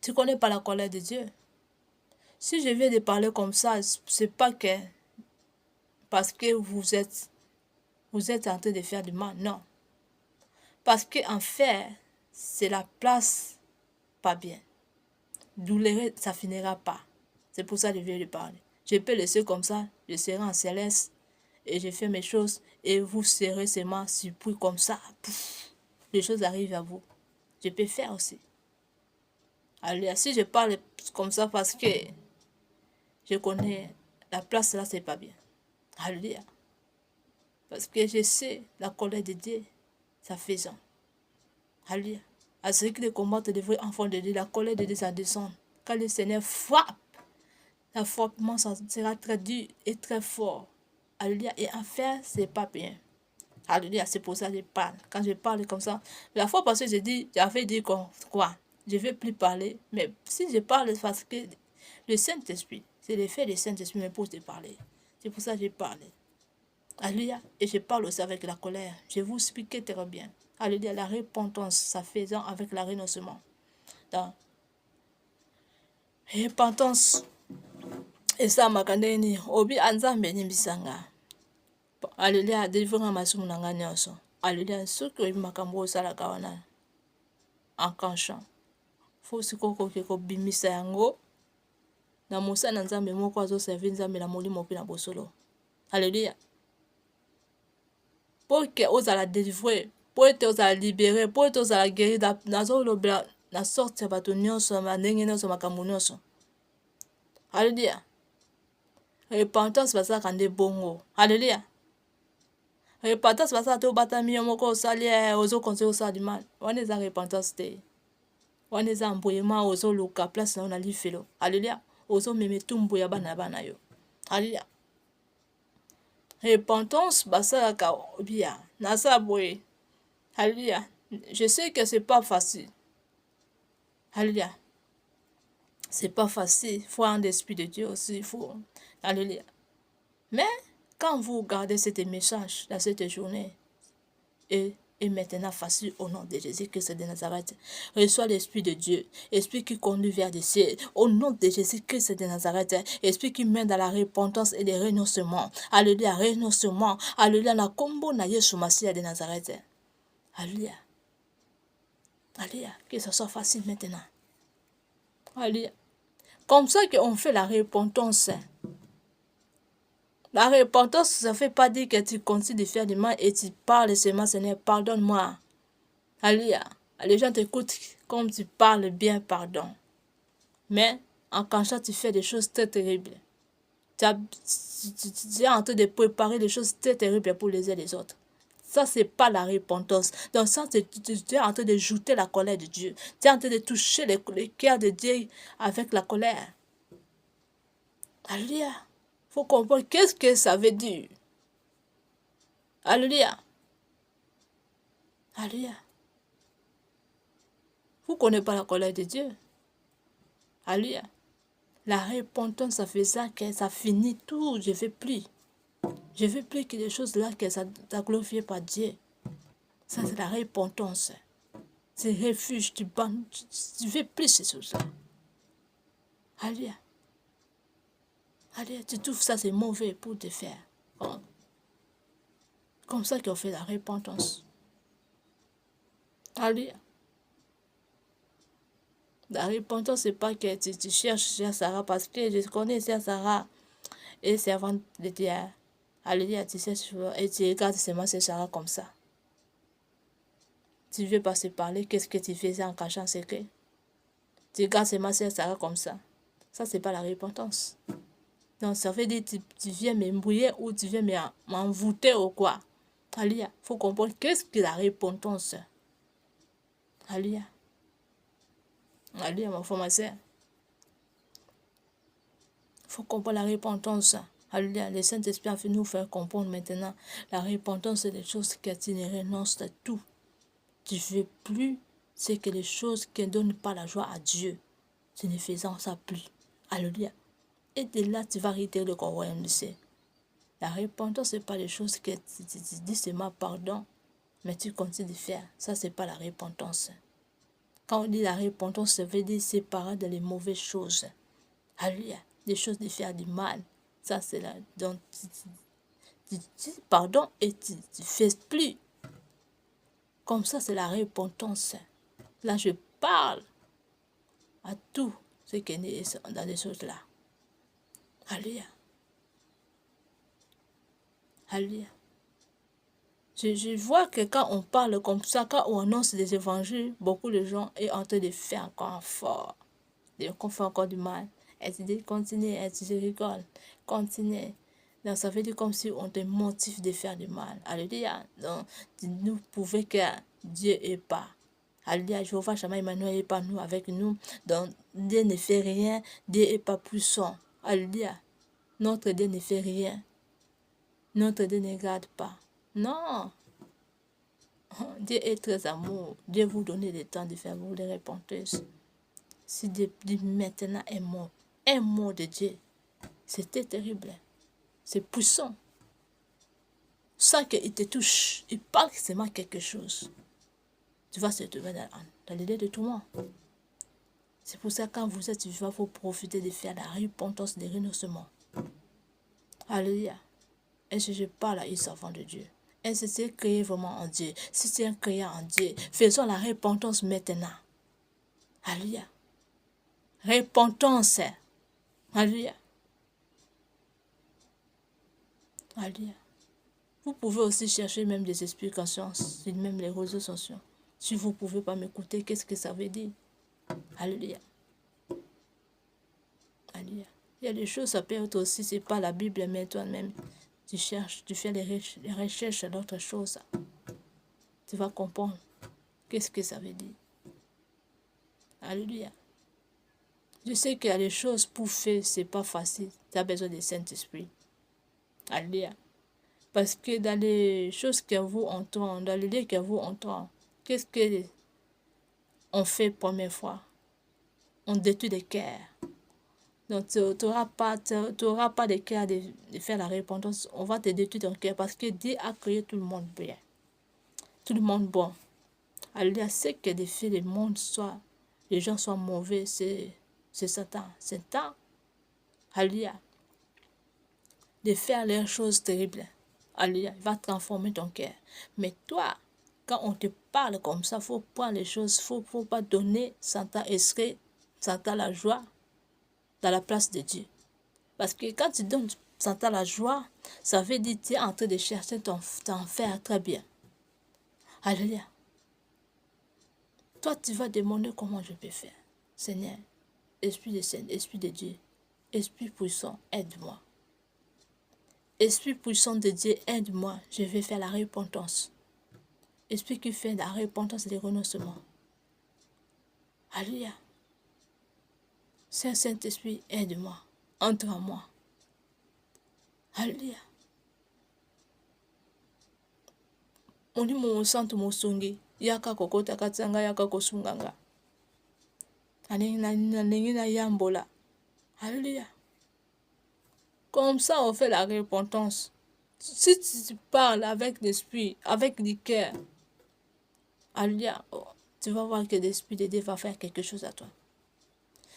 Tu connais pas la colère de Dieu. Si je viens de parler comme ça, c'est pas que parce que vous êtes en train de faire du mal, non. Parce qu'en fait, c'est la place pas bien. Douloureux, ça finira pas. C'est pour ça que je viens de parler. Je peux laisser comme ça, je serai en céleste et je fais mes choses et vous serez seulement surpris comme ça. Pouf, les choses arrivent à vous. Je peux faire aussi. Alléluia. Si je parle comme ça parce que je connais la place là, c'est pas bien. Alléluia. Parce que je sais la colère de Dieu, ça fait ça. Alléluia. À ceux qui les combattent de vrais enfants de Dieu, la colère de Dieu, ça descend. Quand le Seigneur frappe, la frappement sera très dur et très fort. Alléluia. Et en fait, c'est pas bien. Alléluia. C'est pour ça que je parle. Quand je parle comme ça, la fois passée, j'avais dit quoi? Je ne vais plus parler. Mais si je parle, c'est parce que le Saint-Esprit, c'est l'effet du Saint-Esprit me pousse de parler. C'est pour ça que je parle. Alléluia. Et je parle aussi avec la colère. Je vous explique très bien. Alléluia. La repentance, ça faisant avec la renoncement. Donc, repentance. Et ça, makandeni. Obi anzambe ni bisanga. Alléluia. Délivrant ma soum nanga nyonso. Alléluia. Ce que makambo osalaka wana. En canchant. Faut sikoko keko bimisa yango. Na musa na nzambe moko azo servi nzambe na molimo pe na bosolo. Alléluia. Pour que ozala délivrer, pour ete ozala libéré, pour ete ozala guéri, nazolobela na sorte ya bato nyonso na ndenge nyonso makambo nyonso. Alléluia. Repentance basalaka nde bongo. Alléluia. Repentance basalaka te obatami yo moko osali ozokonse osala du mal. Wana eza repentance te. Wana eza mboyema ozoluka place na yo na lifelo. Alléluia. Ozomema etumbu ya bana yo. Alléluia. Repentance basalaka bien. Nasa boye. Alléluia. Je sais que c'est pas facile. Alléluia. C'est pas facile. Il faut un esprit de Dieu aussi. Il faut. Alléluia. Mais quand vous regardez cet message dans cette journée, et maintenant facile au nom de Jésus-Christ de Nazareth, reçois l'Esprit de Dieu, Esprit qui conduit vers des cieux, au nom de Jésus-Christ de Nazareth, Esprit qui mène dans la repentance et le renoncement. Alléluia, renoncement. Alléluia, na kombo na Yesu Masia de Nazareth. Alléluia. Alléluia, que ce soit facile maintenant. Alléluia. Comme ça qu'on fait la repentance. La repentance, ça ne fait pas dire que tu continues de faire du mal et tu parles seulement, Seigneur, pardonne-moi. Alléluia. Les gens t'écoutent comme tu parles bien, pardon. Mais en cachant, tu fais des choses très terribles. Tu es en train de préparer des choses très terribles pour les uns et les autres. Ça, c'est pas la repentance. Dans le sens, tu es en train de jeter la colère de Dieu. Tu es en train de toucher le cœur de Dieu avec la colère. Alléluia. Il faut comprendre qu'est-ce que ça veut dire. Alléluia. Alléluia. Vous ne connaissez pas la colère de Dieu. Alléluia. La repentance, ça fait ça que ça finit tout. Je ne veux plus. Je ne veux plus que les choses là, que ça glorifie pas Dieu. Ça, c'est la repentance. C'est refuge, tu ne veux plus ces choses-là. Alléluia. Alléluia. Tu trouves ça, c'est mauvais pour te faire. Oh. Comme ça qu'on fait la repentance. Alléluia. La repentance, c'est pas que tu cherches Sarah parce que je connais Sarah. et servante de Dieu. Alléluia, tu sais, et tu regardes seulement ce sera comme ça. Tu ne veux pas se parler, qu'est-ce que tu faisais en cachant secret? Tu regardes seulement ce sera comme ça. Ça, c'est pas la repentance. Donc, ça veut dire que tu viens m'embrouiller ou tu viens m'envoûter ou quoi. Alléluia, il faut comprendre qu'est-ce que la repentance. Alléluia. Alléluia, mon frère, ma soeur. Il faut comprendre la repentance. Alléluia. Le Saint-Esprit a fait nous faire comprendre maintenant. La repentance, c'est des choses que tu ne renonces à tout. Tu ne fais plus ce que les choses qui ne donnent pas la joie à Dieu. Tu ne fais ça plus. Alléluia. Et de là, tu vas hériter le royaume du ciel. La repentance, ce n'est pas les choses que tu dis seulement pardon, mais tu continues de faire. Ça, ce n'est pas la repentance. Quand on dit la repentance, ça veut dire séparer de les mauvaises choses. Alléluia. Des choses de faire du mal. Ça, c'est là. Donc, tu dis pardon et tu ne fais plus. Comme ça, c'est la repentance. Là, je parle à tout ce qui est né dans les choses-là. Alléluia. Alléluia. Je vois que quand on parle comme ça, quand on annonce des évangiles, beaucoup de gens sont en train de faire encore un fort. Qu'on fait encore du mal. Et tu dis, continue, et tu rigoles. Continue. Donc, ça veut dire comme si on te motive de faire du mal. Alléluia. Donc, nous pouvons que Dieu est pas. Alléluia. Jéhovah Shammah Emmanuel n'est pas nous avec nous. Donc, Dieu ne fait rien. Dieu n'est pas puissant. Alléluia. Notre Dieu ne fait rien. Notre Dieu ne garde pas. Non. Dieu est très amour. Dieu vous donne le temps de faire vous les repenteuses. Si Dieu dit maintenant un mot de Dieu, c'était terrible. C'est puissant. Sans qu'il te touche, il parle seulement quelque chose. Tu vas se trouver dans l'idée de tout le monde. C'est pour ça que quand vous êtes vivant, il faut profiter de faire la repentance, des renoncements. Alléluia. Et si je parle à une servante de Dieu, et si c'est créé vraiment en Dieu, si c'est un créant en Dieu, faisons la repentance maintenant. Alléluia. Repentance. Alléluia. Alléluia. Vous pouvez aussi chercher même des explications sur même les réseaux sociaux. Si vous ne pouvez pas m'écouter, qu'est-ce que ça veut dire? Alléluia. Alléluia. Il y a des choses, ça peut être aussi, c'est pas la Bible, mais toi-même, tu cherches, tu fais les recherches d'autres choses. Tu vas comprendre qu'est-ce que ça veut dire. Alléluia. Je sais qu'il y a des choses pour faire, c'est pas facile. Tu as besoin du Saint-Esprit. Alléluia. Parce que dans les choses que vous entendez, dans l'idée que vous entendez, qu'est-ce qu'on fait première fois? On détruit les cœurs. Donc, tu n'auras pas de cœur de faire la repentance. On va te détruire ton cœur parce que Dieu a créé tout le monde bien. Tout le monde bon. Alléluia. C'est que des faits, le monde soit, les gens soient mauvais, c'est Satan. Satan. Alléluia. De faire les choses terribles. Alléluia. Il va transformer ton cœur. Mais toi, quand on te parle comme ça, il faut prendre les choses. Il ne faut pas donner Satan esprit, Satan la joie dans la place de Dieu. Parce que quand tu donnes Satan la joie, ça veut dire que tu es en train de chercher t'en faire très bien. Alléluia. Toi, tu vas demander comment je peux faire. Seigneur, Esprit de Saint, Esprit de Dieu, Esprit puissant, aide-moi. Esprit puissant de Dieu, aide-moi. Je vais faire la repentance. Esprit qui fait la repentance et le renoncement. Alléluia. Saint-Esprit, aide-moi. Entre en moi. Alléluia. On dit mon santo mosongi. Yaka kokota katsanga yaka kosunganga. Anengina yambola. Alléluia. Comme ça, on fait la repentance. Si tu parles avec l'esprit, avec le cœur, alléluia, tu vas voir que l'esprit de Dieu va faire quelque chose à toi.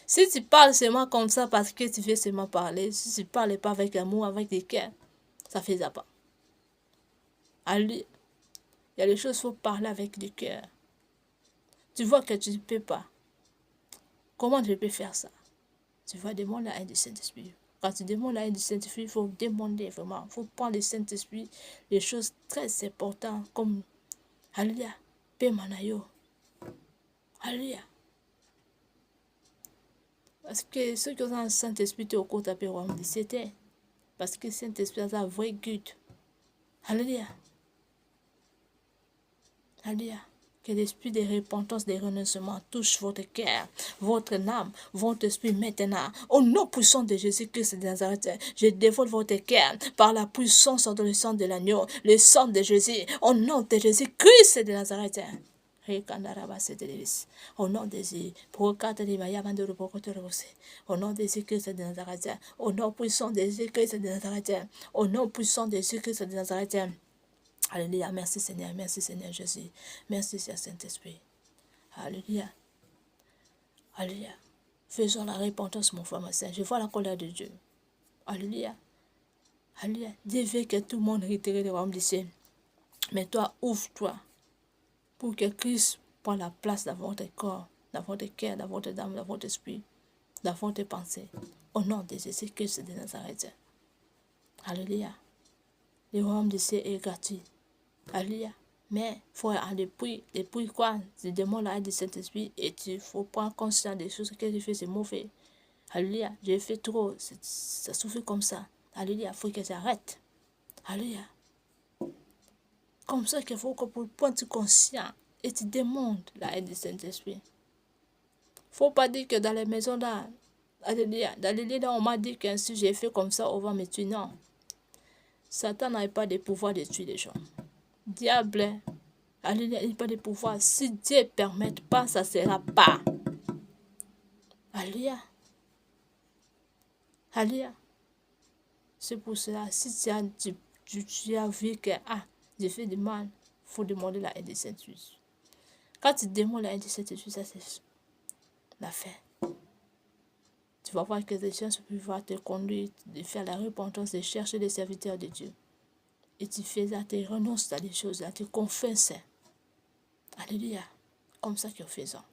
Si tu parles seulement comme ça parce que tu veux seulement parler, si tu ne parles pas avec l'amour, avec le cœur, ça ne fait pas. Alléluia. Il y a des choses, il faut parler avec le cœur. Tu vois que tu ne peux pas. Comment je peux faire ça? Tu vas demander à un du Saint-Esprit. Quand tu demandes l'aide du Saint-Esprit, il faut demander vraiment. Il faut prendre le Saint-Esprit, les choses très importantes comme Alléluia, Pemanayo. Alléluia. Parce que ceux qui ont un Saint-Esprit au côté de Rome, c'était parce que le Saint-Esprit a un vrai goût. Alléluia. Alléluia. Que l'esprit de repentance, de renoncement touche votre cœur, votre âme, votre esprit maintenant. Au nom puissant de Jésus-Christ de Nazareth, je dévoile votre cœur par la puissance de le sang de l'agneau, le sang de Jésus, au nom de Jésus-Christ de Nazareth. Au nom de Jésus, au nom de Jésus-Christ de Nazareth, au nom puissant de Jésus-Christ de Nazareth, au nom puissant de Jésus-Christ de Nazareth. Alléluia, merci Seigneur Jésus, merci Saint-Esprit. Alléluia, alléluia. Faisons la repentance, mon frère, ma soeur. Je vois la colère de Dieu. Alléluia, alléluia. Dieu veut que tout le monde retire le royaume du ciel. Mais toi, ouvre-toi pour que Christ prenne la place dans votre corps, dans votre cœur, dans votre âme, dans votre esprit, dans votre pensée. Au nom de Jésus-Christ de Nazareth. Alléluia. Le royaume du ciel est gratuit. Alléluia. Mais il faut aller depuis quoi? Tu demandes l'aide du Saint-Esprit et il faut prendre conscience des choses que je fais, c'est mauvais. Alléluia. J'ai fait trop, ça souffre comme ça. Alléluia. Il faut que j'arrête. Alléluia. Comme ça qu'il faut que pour prendre conscience et tu demandes l'aide du Saint-Esprit. Il ne faut pas dire que dans les maisons là, alléluia, dans les lieux là, on m'a dit qu'ainsi j'ai fait comme ça, on va me tuer. Non. Satan n'a pas de pouvoir de tuer les gens. Diable, alléluia, il n'a pas de pouvoir. Si Dieu ne permet pas, ça ne sera pas. Alléluia. Alléluia. C'est pour cela, si tu as vu que j'ai fait du mal, il faut demander l'aide du Saint-Esprit. Quand tu demandes l'aide du Saint-Esprit, ça c'est la fin. Tu vas voir que les gens vont te conduire, de faire la repentance, de chercher les serviteurs de Dieu. Et tu fais ça, tu renonces à des choses, là, tu confesses. Alléluia. Comme ça que faisons.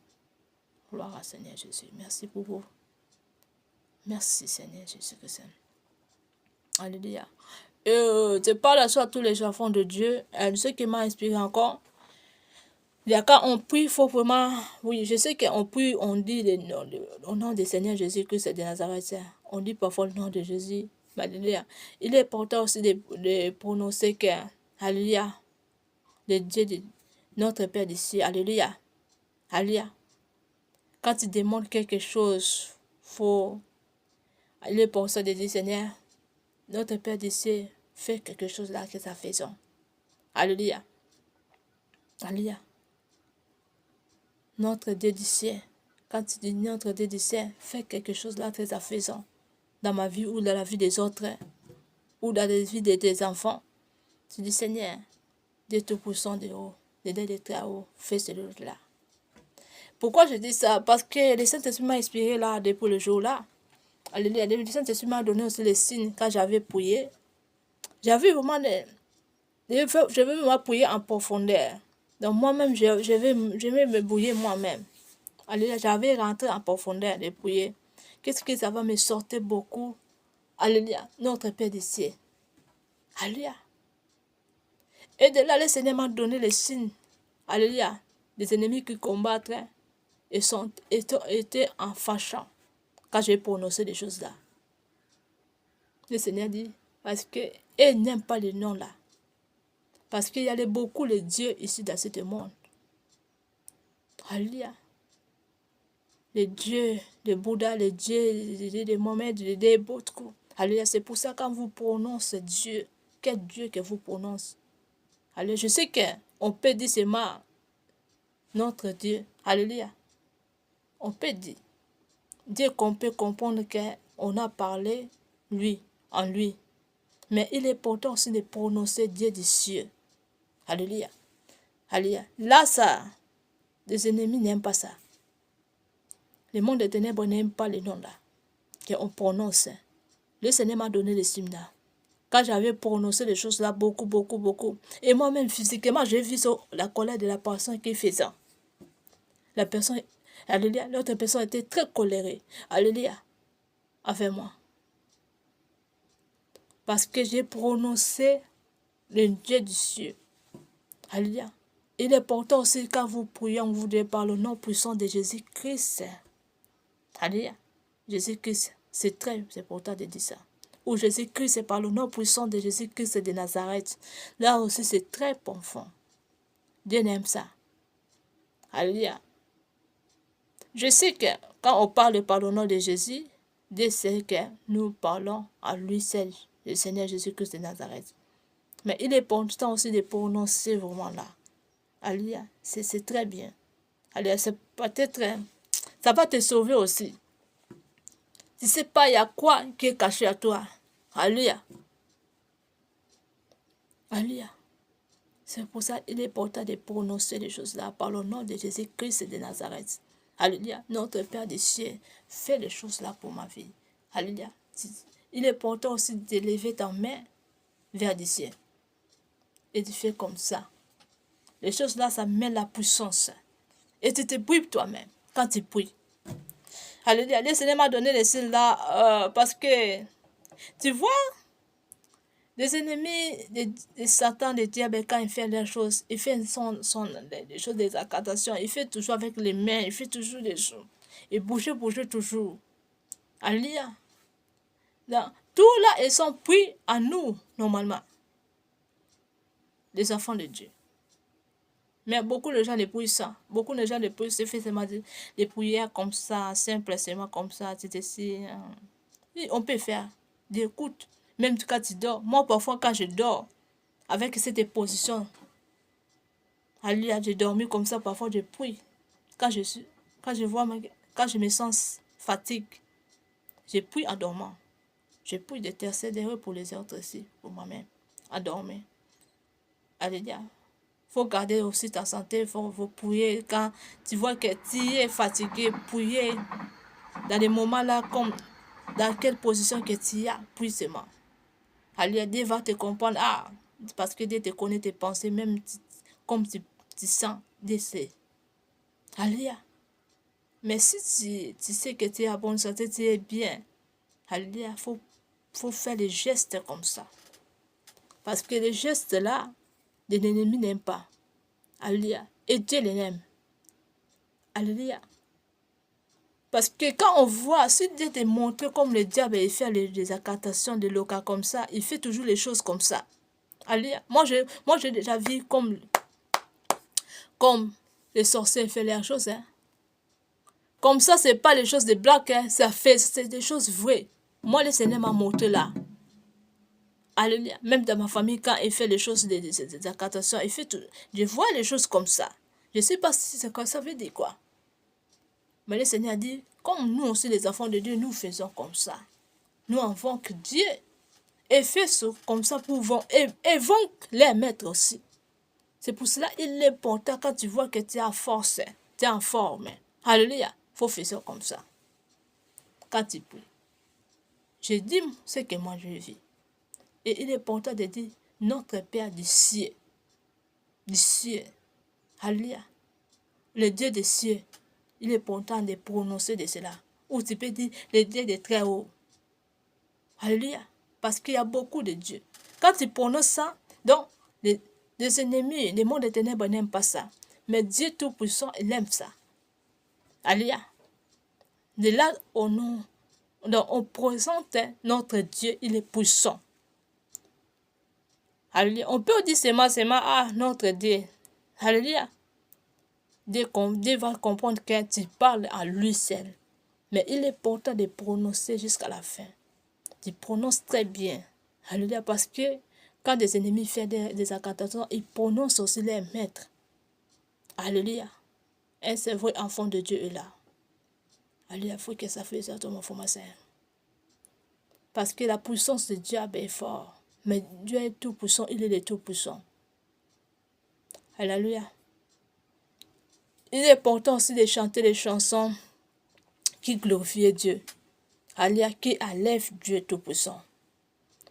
Gloire à Seigneur Jésus. Merci pour vous. Merci Seigneur Jésus-Christ. Alléluia. Je parle à ça à tous les enfants de Dieu. Ce qui m'a inspiré encore. Il y a quand on prie, il faut vraiment... Oui, je sais qu'on prie, on dit au nom du Seigneur Jésus-Christ de Nazareth. On dit parfois le nom de Jésus. Alléluia. Il est important aussi de prononcer que... Alléluia. Le Dieu de notre Père d'ici. Alléluia. Alléluia. Quand tu demandes quelque chose, il est important de dire, Seigneur, notre Père d'ici, fais quelque chose là que ça faisons. Alléluia. Alléluia. Notre Dieu du ciel, quand tu dis notre Dieu du ciel, fais quelque chose là que ça faisons. Dans ma vie ou dans la vie des autres, ou dans la vie de tes enfants. Tu dis, Seigneur, Dieu Tout-Puissant de haut, de très haut, fais celui-là. Pourquoi je dis ça? Parce que le Saint-Esprit m'a inspiré là depuis le jour là. Alléluia. Le Saint-Esprit m'a donné aussi les signes quand j'avais prié. J'avais vraiment je vais vraiment prier en profondeur. Donc moi-même, je vais me brouiller moi-même. Alléluia. J'avais rentré en profondeur de prier. Qu'est-ce que ça va me sortir beaucoup? Alléluia. Notre Père du ciel. Alléluia. Et de là, le Seigneur m'a donné les signes. Alléluia. Des ennemis qui combattent étaient en fâchant quand j'ai prononcé des choses là. Le Seigneur dit, parce qu'il n'aime pas les noms là. Parce qu'il y a beaucoup de dieux ici dans ce monde. Alléluia. Les dieux de Bouddha, les dieux de Mohamed, les dieux de Botko. Alléluia. C'est pour ça quand vous prononcez Dieu, quel Dieu que vous prononcez. Alléluia. Je sais qu'on peut dire c'est notre Dieu. Alléluia. On peut dire. Dieu qu'on peut comprendre qu'on a parlé lui, en lui. Mais il est important aussi de prononcer Dieu du ciel. Alléluia. Alléluia. Là, ça, les ennemis n'aiment pas ça. Le monde des ténèbres n'aime pas les noms là. Qu'on prononce. Le Seigneur m'a donné les signes là. Quand j'avais prononcé les choses là, beaucoup. Et moi-même, physiquement, j'ai vu la colère de la personne qui faisait. La personne, alléluia, l'autre personne était très colérée. Alléluia. Avec moi. Parce que j'ai prononcé le Dieu du ciel. Alléluia. Il est important aussi quand vous priez, vous devez par le nom puissant de Jésus-Christ. Alléluia. Jésus-Christ, c'est très important de dire ça. Ou Jésus-Christ, c'est par le nom puissant de Jésus-Christ de Nazareth. Là aussi, c'est très profond. Dieu aime ça. Alléluia. Je sais que quand on parle par le nom de Jésus, Dieu sait que nous parlons à lui seul, le Seigneur Jésus-Christ de Nazareth. Mais il est important aussi de prononcer vraiment là. Alléluia. C'est très bien. Alléluia. C'est peut-être, ça va te sauver aussi. Tu ne sais pas, il y a quoi qui est caché à toi. Alléluia. Alléluia. C'est pour ça qu'il est important de prononcer les choses là par le nom de Jésus-Christ de Nazareth. Alléluia. Notre Père des cieux, fais les choses là pour ma vie. Alléluia. Il est important aussi d'élever ta main vers les cieux. Et tu fais comme ça. Les choses là, ça met la puissance. Et tu te pries toi-même quand tu pries. Alléluia. Le Seigneur m'a donné les signes là parce que, tu vois, les ennemis de Satan, de diable, quand il fait les choses, il fait les choses des accusations, il fait toujours avec les mains, il fait toujours des choses. Il bouge toujours. Alléluia. Tout là, ils sont pris à nous, normalement. Les enfants de Dieu. Mais beaucoup de gens les prient ça. Beaucoup de gens les prient, c'est fait seulement des prières comme ça, simplement comme ça. On peut faire des écoutes. Même quand tu dors. Moi, parfois, quand je dors, avec cette position, j'ai dormi comme ça, parfois je prie. Quand je me sens fatigue, je prie en dormant. Je prie d'intercéder pour les autres aussi, pour moi-même, en dormant. Alléluia. Il faut garder aussi ta santé, il faut prier. Quand tu vois que tu es fatigué, prier dans les moments là, comme dans quelle position que tu as, prie seulement. Alléluia, Dieu va te comprendre. Parce que Dieu te connaît tes pensées, même comme tu sens, Dieu sait. Alléluia. Mais si tu sais que tu es à bonne santé, tu es bien, alléluia, il faut faire des gestes comme ça. Parce que les gestes là, l'ennemi n'aime pas. Alléluia. Et Dieu les aime. Alléluia. Parce que quand on voit, si Dieu te montre comme le diable il fait les accusations de l'oca comme ça, il fait toujours les choses comme ça. Alléluia. Moi, j'ai déjà vu comme les sorciers font les choses. Hein. Comme ça, c'est pas les choses de blagues. Hein. C'est des choses vraies. Moi, le Seigneur m'a montré là. Alléluia. Même dans ma famille, quand il fait les choses des accusations, il fait tout. Je vois les choses comme ça. Je ne sais pas si c'est quoi ça veut dire quoi. Mais le Seigneur a dit, comme nous aussi les enfants de Dieu, nous faisons comme ça. Nous invoquons Dieu. Et fait comme ça pour et vaincre les maîtres aussi. C'est pour cela qu'il est important quand tu vois que tu es en force, tu es en forme. Alléluia. Il faut faire ça comme ça. Quand tu pries. Je dis ce que moi je vis. Et il est important de dire notre Père du ciel. Du ciel. Alléluia. Le Dieu des cieux. Il est important de prononcer de cela. Ou tu peux dire le Dieu des très hauts. Alléluia. Parce qu'il y a beaucoup de dieux. Quand tu prononces ça, donc les ennemis, les mondes des ténèbres n'aiment pas ça. Mais Dieu Tout-Puissant, il aime ça. Alléluia. De là, on présente notre Dieu, il est puissant. Alléluia. On peut dire seulement, notre Dieu. Alléluia. Dieu va comprendre que tu parles à lui seul. Mais il est important de prononcer jusqu'à la fin. Tu prononces très bien. Alléluia. Parce que quand des ennemis font des accusations, ils prononcent aussi les maîtres. Alléluia. Un c'est vrai enfant de Dieu est là. Alléluia. Il faut que ça fasse ça, mon frère, ma soeur. Parce que la puissance de Dieu est forte. Mais Dieu est tout puissant, il est le tout puissant. Alléluia. Il est important aussi de chanter des chansons qui glorifient Dieu. Alléluia, qui enlèvent Dieu tout puissant.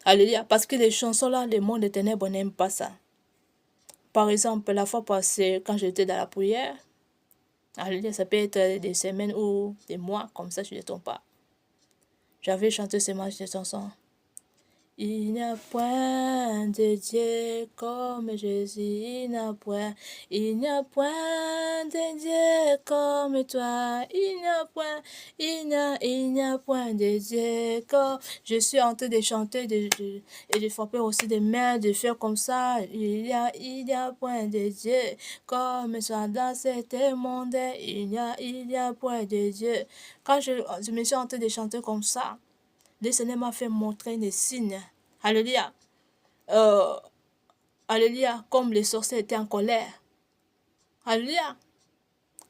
Alléluia, parce que les chansons là, le monde des ténèbres n'aime pas ça. Par exemple, la fois passée, quand j'étais dans la prière, alléluia, ça peut être des semaines ou des mois, comme ça, je ne tombe pas. J'avais chanté ces matchs de chansons. Il n'y a point de Dieu comme Jésus, il n'y a point de Dieu comme toi, il n'y a point de Dieu comme... Je suis en train de chanter et de frapper aussi des mains, de faire comme ça. Il y a point de Dieu comme toi dans cet monde, il y a point de Dieu. Quand je me suis en train de chanter comme ça, le Seigneur m'a fait montrer des signes. Alléluia. Alléluia. Comme les sorciers étaient en colère. Alléluia.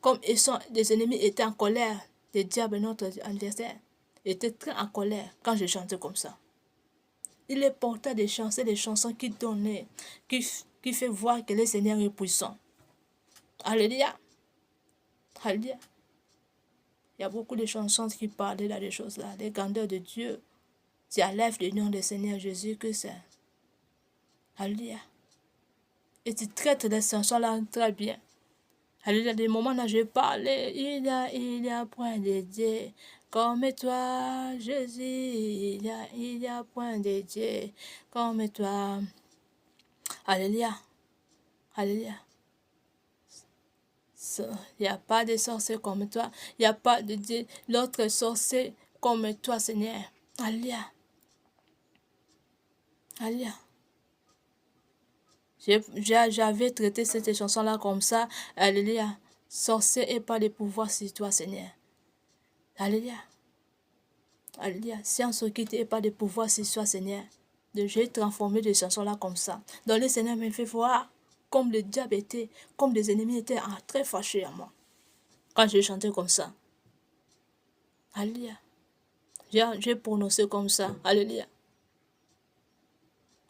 Comme les ennemis étaient en colère. Les diables, notre adversaire, étaient très en colère quand je chantais comme ça. Il est porté de chanter des chansons qui donnent, qui fait voir que le Seigneur est puissant. Alléluia. Alléluia. Il y a beaucoup de chansons qui parlent de des choses-là, des grandeurs de Dieu. Tu enlèves le nom du Seigneur Jésus que c'est. Alléluia. Et tu traites les chansons-là très bien. Alléluia. Des moments où je parle, il y a point de Dieu comme toi, Jésus. Il y a point de Dieu comme toi. Alléluia. Alléluia. Il n'y a pas de sorcier comme toi. Il n'y a pas de Dieu, l'autre sorcier comme toi, Seigneur. Alléluia. Alléluia. J'avais traité cette chanson-là comme ça. Alléluia. Sorcier et pas de pouvoir sur toi, Seigneur. Alléluia. Alléluia. Science quitte et pas de pouvoir sur toi, Seigneur. J'ai transformé des chansons-là comme ça. Donc le Seigneur me fait voir comme le diable était, comme les ennemis étaient très fâchés à moi. Quand je chantais comme ça. Alléluia. J'ai prononcé comme ça. Alléluia.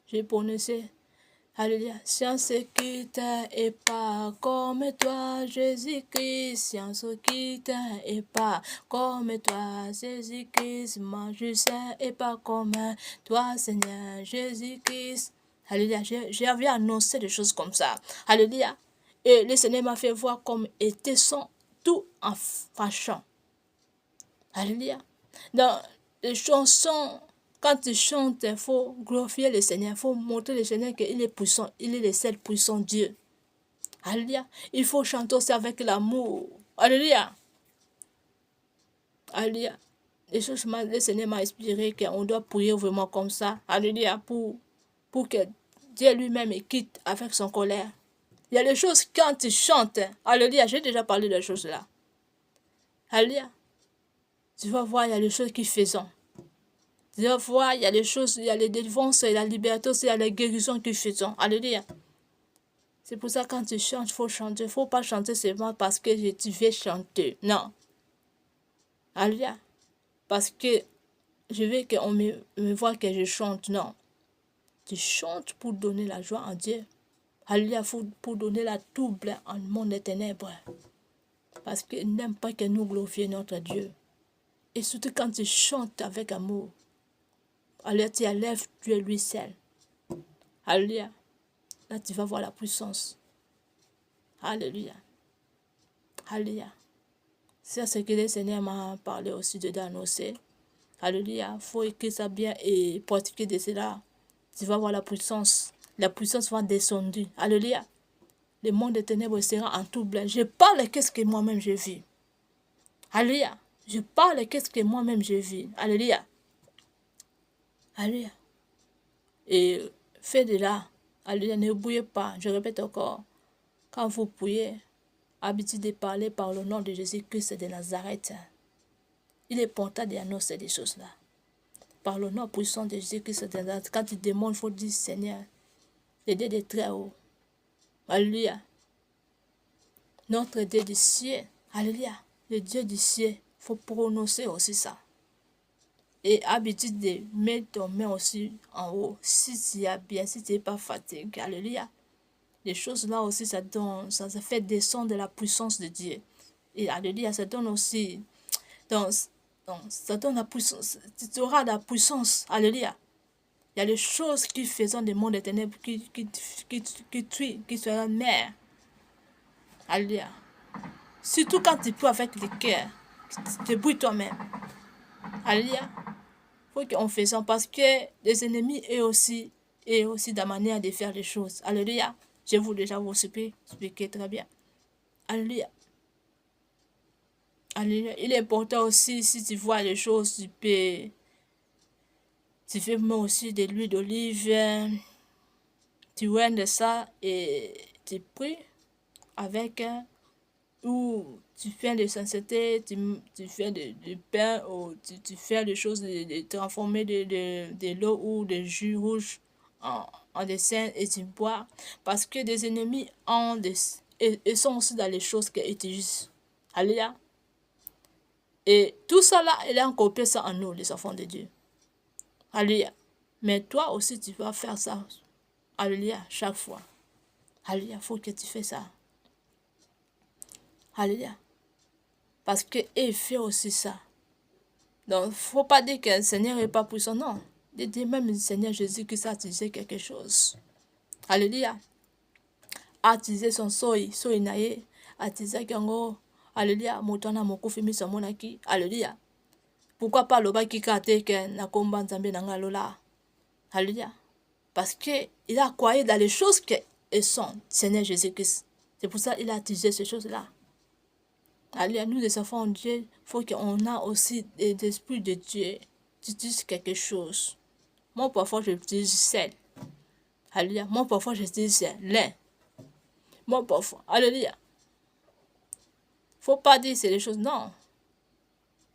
J'ai prononcé. Alléluia. Science qui est pas comme toi, Jésus-Christ. Science qui est pas comme toi, Jésus-Christ. Moi, je sais et pas comme toi, Seigneur, Jésus-Christ. Alléluia. J'avais annoncé des choses comme ça. Alléluia. Et le Seigneur m'a fait voir comme était son tout en fâchant. Alléluia. Dans les chansons, quand tu chantes, il faut glorifier le Seigneur. Il faut montrer le Seigneur qu'il est puissant. Il est le seul puissant Dieu. Alléluia. Il faut chanter aussi avec l'amour. Alléluia. Alléluia. Les choses, le Seigneur m'a inspiré qu'on doit prier vraiment comme ça. Alléluia. Pour que Dieu lui-même quitte avec son colère. Il y a des choses quand tu chantes. Alléluia. J'ai déjà parlé de choses là. Alléluia. Tu vas voir, il y a des choses qui faisons. Tu vas voir, il y a des choses, il y a les délivrances, il y a la liberté, il y a les guérisons qui faisons. Alléluia. C'est pour ça que quand tu chantes, il faut chanter. Il ne faut pas chanter seulement parce que tu veux chanter. Non. Alléluia. Parce que je veux qu'on me voit que je chante. Non. Tu chantes pour donner la joie à Dieu. Alléluia. Pour donner la double en monde des ténèbres. Parce qu'il n'aime pas que nous glorifions notre Dieu. Et surtout quand tu chantes avec amour. Alléluia, tu enlèves Dieu lui seul. Alléluia. Là, tu vas voir la puissance. Alléluia. Alléluia. C'est ce que le Seigneur m'a parlé aussi de d'annoncer. Alléluia. Il faut écrire ça bien et pratiquer de cela. Tu vas voir la puissance. La puissance va descendre. Alléluia. Le monde des ténèbres sera en tout blanc. Je parle qu'est-ce que moi-même je vis. Alléluia. Je parle qu'est-ce que moi-même je vis. Alléluia. Alléluia. Et faites de là. Alléluia. Ne bouillez pas. Je répète encore. Quand vous priez, habitude de parler par le nom de Jésus-Christ de Nazareth. Il est important d'annoncer des choses-là. Par le nom puissant de Jésus-Christ de Nazareth. Quand tu demandes, il faut dire Seigneur. Le Dieu de très haut. Alléluia. Notre Dieu du ciel. Alléluia. Le Dieu du ciel. Il faut prononcer aussi ça. Et habitude de mettre ton main aussi en haut. Si tu as bien, si tu n'es pas fatigué. Alléluia. Les choses là aussi, ça fait descendre la puissance de Dieu. Et alléluia, ça donne aussi. Donc, ça donne la puissance. Tu auras la puissance. Alléluia. Il y a des choses qui font des mondes des ténèbres qui tuent, qui seront mères. Alléluia. Surtout quand tu peux avec le cœur. Tu te bouilles toi-même. Alléluia. Faut qu'on fasse ça parce que les ennemis est aussi la manière de faire les choses. Alléluia. Je vous déjà vous expliquer très bien. Alléluia. Alléluia. Il est important aussi, si tu vois les choses, tu fais moi aussi de l'huile d'olive, tu oignes de ça et tu pries avec, ou tu fais des saintetés, tu fais du pain, ou tu fais des choses, de transformer de l'eau ou de jus rouge en dessin et tu bois. Parce que des ennemis ont et sont aussi dans les choses qu'ils utilisent. Alléluia. Et tout ça là, il a incorporé ça en nous, les enfants de Dieu. Alléluia. Mais toi aussi, tu vas faire ça. Alléluia, chaque fois. Alléluia, il faut que tu fasses ça. Alléluia. Parce qu'il fait aussi ça. Donc, il ne faut pas dire que le Seigneur n'est pas puissant. Non. Même le Seigneur Jésus-Christ a utilisé quelque chose. Alléluia. A utilisé son soy naye. A utilisé kango. Alléluia. Motana mokufi miso monaki. Alléluia. Pourquoi pas le bas qui kate que na komba nzambe na ngalola. Alléluia. Parce qu'il a croyé dans les choses que sont Seigneur Jésus-Christ. C'est pour ça qu'il a utilisé ces choses-là. Alléluia, nous les enfants de Dieu, il faut qu'on a aussi l'esprit de Dieu. Tu utilises quelque chose. Moi, parfois, j'utilise sel. Alléluia. Moi, parfois, j'utilise lait. Moi, parfois. Alléluia. Faut pas dire c'est les choses. Non.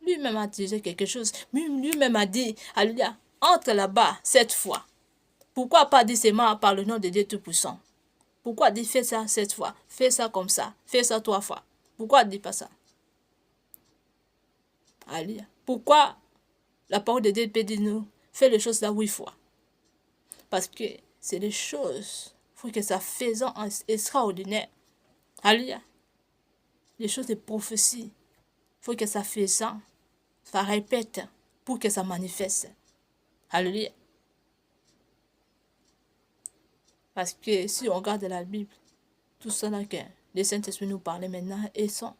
Lui-même a utilisé quelque chose. Lui-même a dit, Alléluia, entre là-bas, cette fois. Pourquoi pas dire seulement par le nom de Dieu Tout-Puissant? Pourquoi dire fais ça cette fois? Fais ça comme ça. Fais ça 3 fois. Pourquoi dire pas ça? Alléluia. Pourquoi la parole de Dieu peut dire nous, fais les choses là 8 fois? Parce que c'est des choses, il faut que ça faisant extraordinaire. Alléluia. Les choses de prophétie, il faut que ça faisant, ça répète pour que ça manifeste. Alléluia. Parce que si on regarde la Bible, tout ça là que le Saint-Esprit nous parlait maintenant, et sont.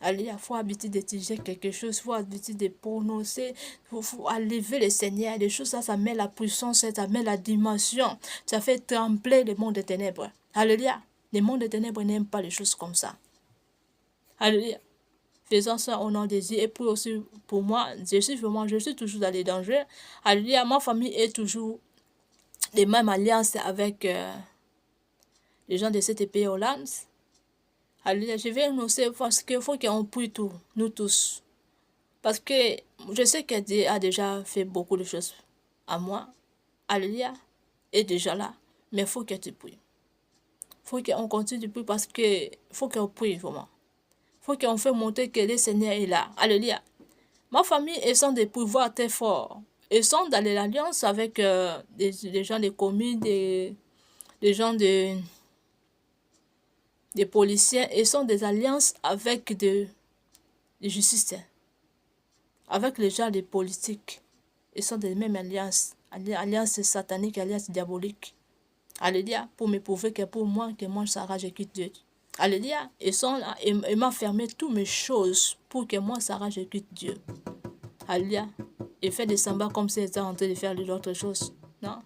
Alléluia, il faut habiter d'utiliser quelque chose, il faut habiter de prononcer, il faut enlever le Seigneur. Les choses là, ça met la puissance, ça met la dimension, ça fait trembler le monde des ténèbres. Alléluia. Le monde des ténèbres n'aime pas les choses comme ça. Alléluia. Faisons ça au nom de Dieu. Et puis aussi pour moi, je suis toujours dans les dangers. Alléluia. Ma famille est toujours les mêmes alliances avec les gens de cette pays Hollande. Alléluia. Je vais annoncer parce qu'il faut qu'on prie tout, nous tous. Parce que je sais que Dieu a déjà fait beaucoup de choses à moi. Alléluia. Et déjà là. Mais il faut que tu pries. Il faut qu'on continue de prier parce que faut qu'on prie vraiment. Il faut qu'on fasse montrer que le Seigneur est là. Alléluia. Ma famille, ils sont des pouvoirs très forts. Ils sont dans l'alliance avec des gens des communes, des gens des policiers. Ils sont des alliances avec des justices. Avec les gens des politiques. Ils sont des mêmes alliances. Alliances sataniques, alliances diaboliques. Alléluia. Pour me prouver que pour moi, Sarah, je quitte Dieu. Alléluia. Ils sont là. Il m'a fermé toutes mes choses pour que moi, Sarah, je quitte Dieu. Alléluia. Il fait des sambas comme s'il était en train de faire d'autres choses. Non.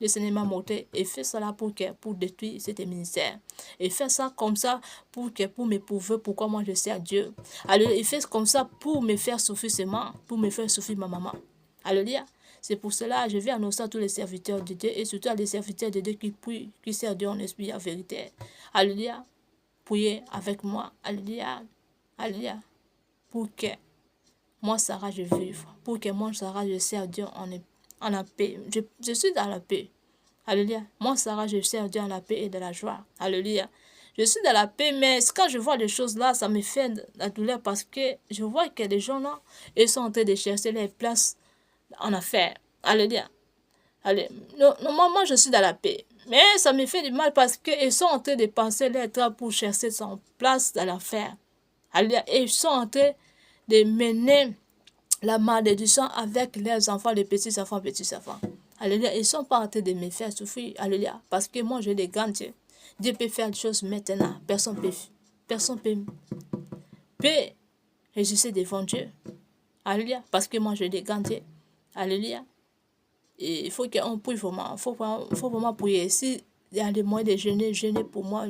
Le Seigneur m'a montré et fait ça là pour détruire cet ministère. Il fait ça comme ça pour me prouver pourquoi moi je sers Dieu. Alléluia. Il fait comme ça pour me faire souffrir seulement, pour me faire souffrir ma maman. Alléluia. C'est pour cela que je vais annoncer à tous les serviteurs de Dieu et surtout à les serviteurs de Dieu qui prient, qui servent Dieu en esprit et en vérité. Alléluia. Priez avec moi. Alléluia. Alléluia. Pour que moi, Sarah, je vive. Pour que moi, Sarah, je sers Dieu en la paix. Je suis dans la paix. Alléluia. Moi, Sarah, je sers Dieu en la paix et de la joie. Alléluia. Je suis dans la paix, mais quand je vois des choses là, ça me fait de la douleur parce que je vois que les gens là, ils sont en train de chercher les places en affaires. Alléluia. Allez. Normalement, je suis dans la paix. Mais ça me fait du mal parce qu'ils sont en train de penser les trains pour chercher son place dans l'affaire. Alléluia. Et ils sont en train de mener la malédiction avec leurs enfants, les petits-enfants, petits-enfants. Alléluia. Ils ne sont pas en train de me faire souffrir. Alléluia. Parce que moi, j'ai des grands dieux. Dieu peut faire des choses maintenant. Personne peut résister devant Dieu. Alléluia. Parce que moi, je l'ai gardé. Alléluia. Et il faut qu'on prie vraiment. Faut vraiment prier. Si il y a des moyens de jeûner pour moi,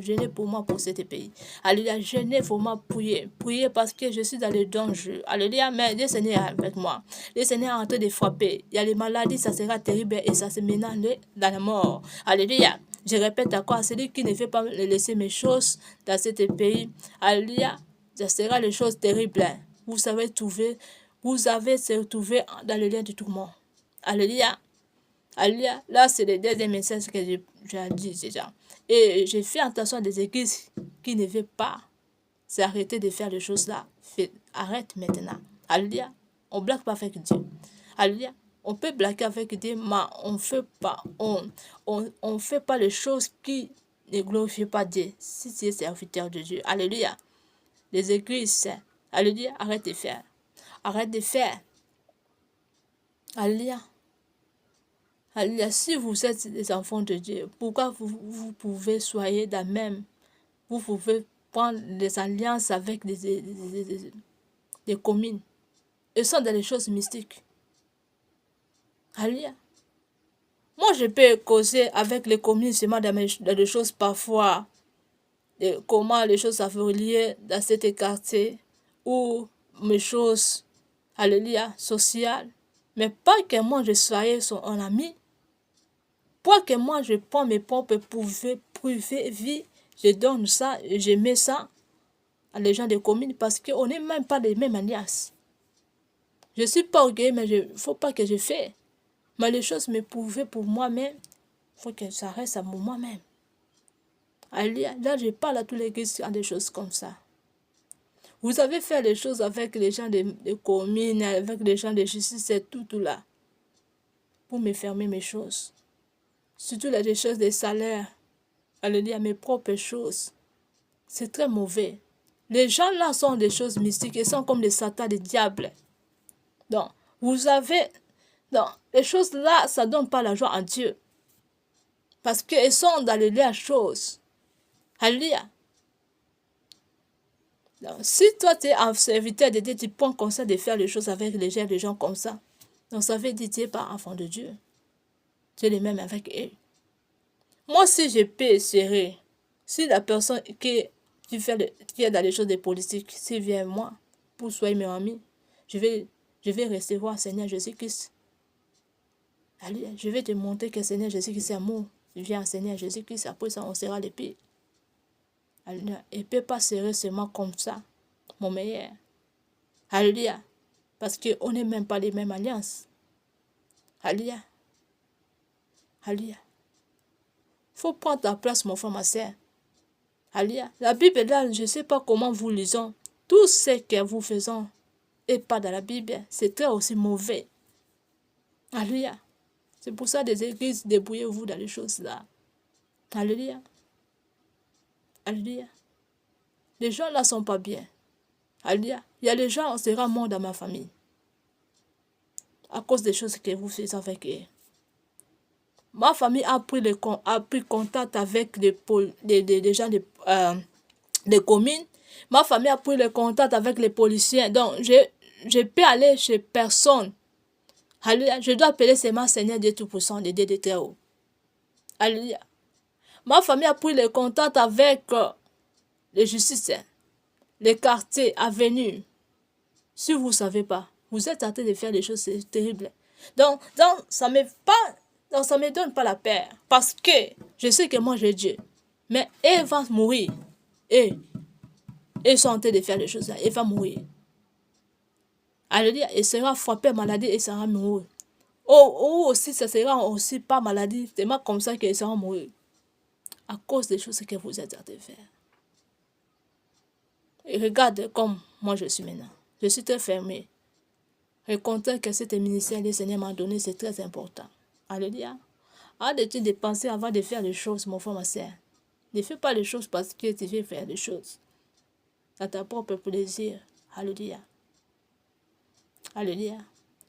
pour ce pays. Alléluia, jeûner, vraiment prier. Prier parce que je suis dans le danger. Alléluia, mais le Seigneur est avec moi. Le Seigneur est en train de frapper. Il y a les maladies, ça sera terrible et ça se ménage dans la mort. Alléluia. Je répète encore, celui qui ne fait pas laisser mes choses dans ce pays. Alléluia, ça sera les choses terribles. Vous avez se retrouvé dans le lien du tourment. Alléluia. Alléluia. Là, c'est le deuxième message que j'ai dit déjà. Et j'ai fait attention à des églises qui ne veulent pas s'arrêter de faire les choses là. Arrête maintenant. Alléluia. On ne blague pas avec Dieu. Alléluia. On peut blaguer avec Dieu, mais on fait pas les choses qui ne glorifient pas Dieu. Si tu es serviteur de Dieu. Alléluia. Les églises, alléluia, arrête de faire. Arrête de faire. Alléluia. Alléluia. Si vous êtes des enfants de Dieu, pourquoi vous pouvez soyez dans même, vous pouvez prendre des alliances avec des communes. Ils sont dans les choses mystiques. Alléluia. Moi, je peux causer avec les communes seulement dans des choses parfois, comment les choses sont reliées dans cet quartier, ou mes choses, alléluia, sociales. Mais pas que moi je sois un ami. Pas que moi je prends mes propres privés vie, je donne ça, je mets ça à les gens des communes parce qu'on n'est même pas des mêmes alliances. Je ne suis pas orgueilleux, mais il ne faut pas que je fasse. Mais les choses me prouvent pour moi-même, il faut que ça reste à moi-même. Là, je parle à tous les gens des choses comme ça. Vous avez fait les choses avec les gens des communes, avec les gens de justice, c'est tout là. Pour me fermer mes choses. Surtout les choses des salaires. Alléluia, mes propres choses. C'est très mauvais. Les gens là sont des choses mystiques. Ils sont comme des satans, des diables. Donc, vous avez... Donc, les choses là, ça ne donne pas la joie en Dieu. Parce qu'ils sont dans les choses. Alléluia. Donc, si toi, tu es un serviteur de Dieu, tu prends comme ça de faire les choses avec les gens comme ça. Donc, ça veut dire que tu n'es pas enfant de Dieu. Tu es le même avec eux. Moi, si je peux serrer, si la personne qui est dans les choses de politique, s'il vient à moi, pour soyez mes amis, je vais recevoir Seigneur Jésus-Christ. Alléluia. Je vais te montrer que Seigneur Jésus-Christ est amour. Viens Seigneur Jésus-Christ, après ça, on sera les pires. Alléluia. Il ne peut pas serrer seulement comme ça, mon meilleur. Alléluia. Parce qu'on n'est même pas les mêmes alliances. Alléluia. Alléluia. Il faut prendre ta place, mon frère, ma soeur. Alléluia. La Bible est là, je ne sais pas comment vous lisons. Tout ce que vous faisons n'est pas dans la Bible. C'est très aussi mauvais. Alléluia. C'est pour ça des églises, débrouillez-vous dans les choses là. Alléluia. Alléluia. Les gens là ne sont pas bien. Alléluia. Il y a des gens, on sera mort dans ma famille. À cause des choses que vous faites avec eux. Ma famille a pris contact avec des gens des communes. Ma famille a pris le contact avec les policiers. Donc, je peux aller chez personne. Alléluia. Je dois appeler seulement Seigneur Dieu Tout-Puissant, de Dieu de très haut. Alléluia. Ma famille a pris le contact avec les justiciers, les quartiers, avenues. Si vous ne savez pas, vous êtes en train de faire des choses terribles. Donc ça ne me donne pas la paix. Parce que je sais que moi j'ai Dieu. Mais elle va mourir. Et ils sont en train de faire des choses là. Elle va mourir. Alléluia. Elle sera frappée maladie et sera mourir. Ou aussi, ça sera aussi pas maladie. C'est pas comme ça qu'elle sera mourir. À cause des choses que vous êtes en train de faire. Et regarde comme moi je suis maintenant. Je suis très fermée. Je compte que cet ministère que le Seigneur m'a donné, c'est très important. Alléluia. Arrête de penser avant de faire les choses, mon frère, ma soeur. Ne fais pas les choses parce que tu veux faire des choses. À ta propre plaisir. Alléluia. Alléluia.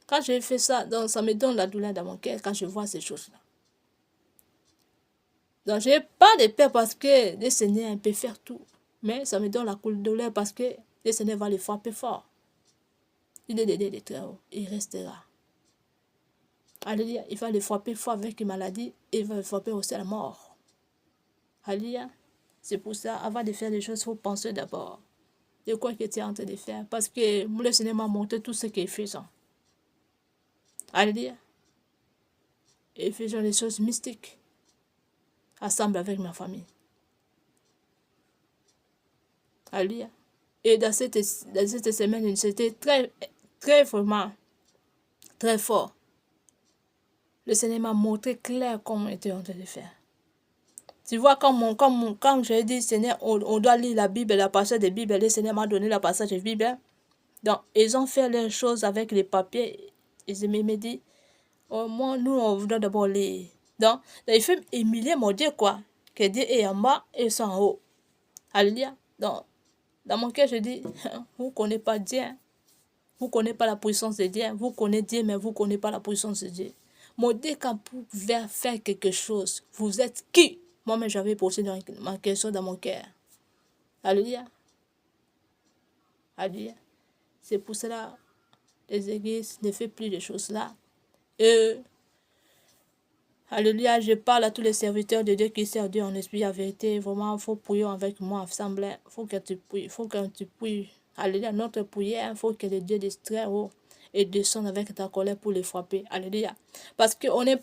Quand je fais ça, donc ça me donne la douleur dans mon cœur quand je vois ces choses-là. Donc je n'ai pas de peur parce que le Seigneur peut faire tout. Mais ça me donne la douleur parce que le Seigneur va les frapper fort. Il est des très haut. Il restera. Alléluia. Il va le frapper fort avec une maladie. Et il va le frapper aussi à la mort. Alléluia. C'est pour ça, avant de faire les choses, il faut penser d'abord de quoi que tu es en train de faire. Parce que le Seigneur m'a montré tout ce qu'il est faisant. Alléluia. Et faisons des choses mystiques. Ensemble avec ma famille. Alléluia. Et dans cette semaine, c'était très vraiment, très fort. Le Seigneur m'a montré clair comment on était en train de faire. Tu vois, quand j'ai dit, Seigneur, on doit lire la Bible, la passage de Bible, le Seigneur m'a donné la passage de Bible. Donc, ils ont fait les choses avec les papiers. Ils m'ont dit, oh, moi, nous, on doit d'abord lire. Donc, il faut humilier mon Dieu, quoi. Que Dieu est en bas et sont en haut. Alléluia. Donc, dans mon cœur, je dis, vous ne connaissez pas Dieu. Vous ne connaissez pas la puissance de Dieu. Vous connaissez Dieu, mais vous ne connaissez pas la puissance de Dieu. Mon Dieu, quand vous pouvez faire quelque chose, vous êtes qui? Moi-même, j'avais posé ma question dans mon cœur. Alléluia. Alléluia. C'est pour cela les églises ne font plus de choses là. Et, alléluia, je parle à tous les serviteurs de Dieu qui servent Dieu en esprit et en vérité. Vraiment, il faut prier avec moi ensemble. Il faut que tu pries. Il faut que tu pries. Alléluia, notre prière, il faut que le Dieu très haut et descende avec ta colère pour les frapper. Alléluia. Parce qu'on n'a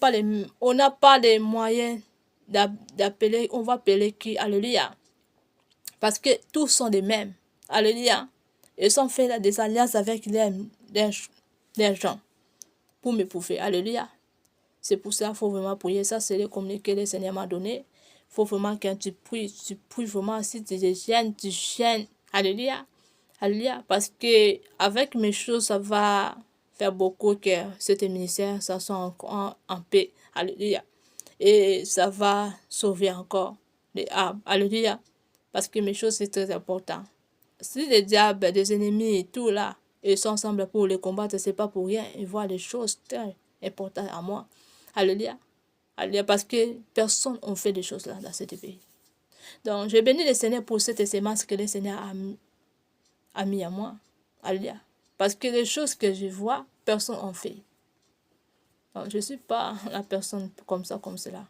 pas les moyens d'appeler. On va appeler qui? Alléluia. Parce que tous sont les mêmes. Alléluia. Ils ont fait des alliances avec les gens pour m'éprouver. Alléluia. C'est pour ça qu'il faut vraiment prier. Ça, c'est le communiqué que le Seigneur m'a donné. Il faut vraiment que tu pries vraiment. Si tu gênes, tu gênes. Alléluia. Alléluia. Parce que avec mes choses, ça va faire beaucoup que cet ministère, ça soit en paix. Alléluia. Et ça va sauver encore les âmes. Alléluia. Parce que mes choses, c'est très important. Si les diables, des ennemis et tout là, ils sont ensemble pour les combattre, c'est pas pour rien. Ils voient des choses très importantes à moi. Alléluia. Alléluia. Parce que personne n'a fait des choses là dans ce pays. Donc, je bénis le Seigneur pour cette sémence que le Seigneur a mis à moi. Alléluia. Parce que les choses que je vois, personne n'a fait. Donc, je ne suis pas la personne comme ça, comme cela.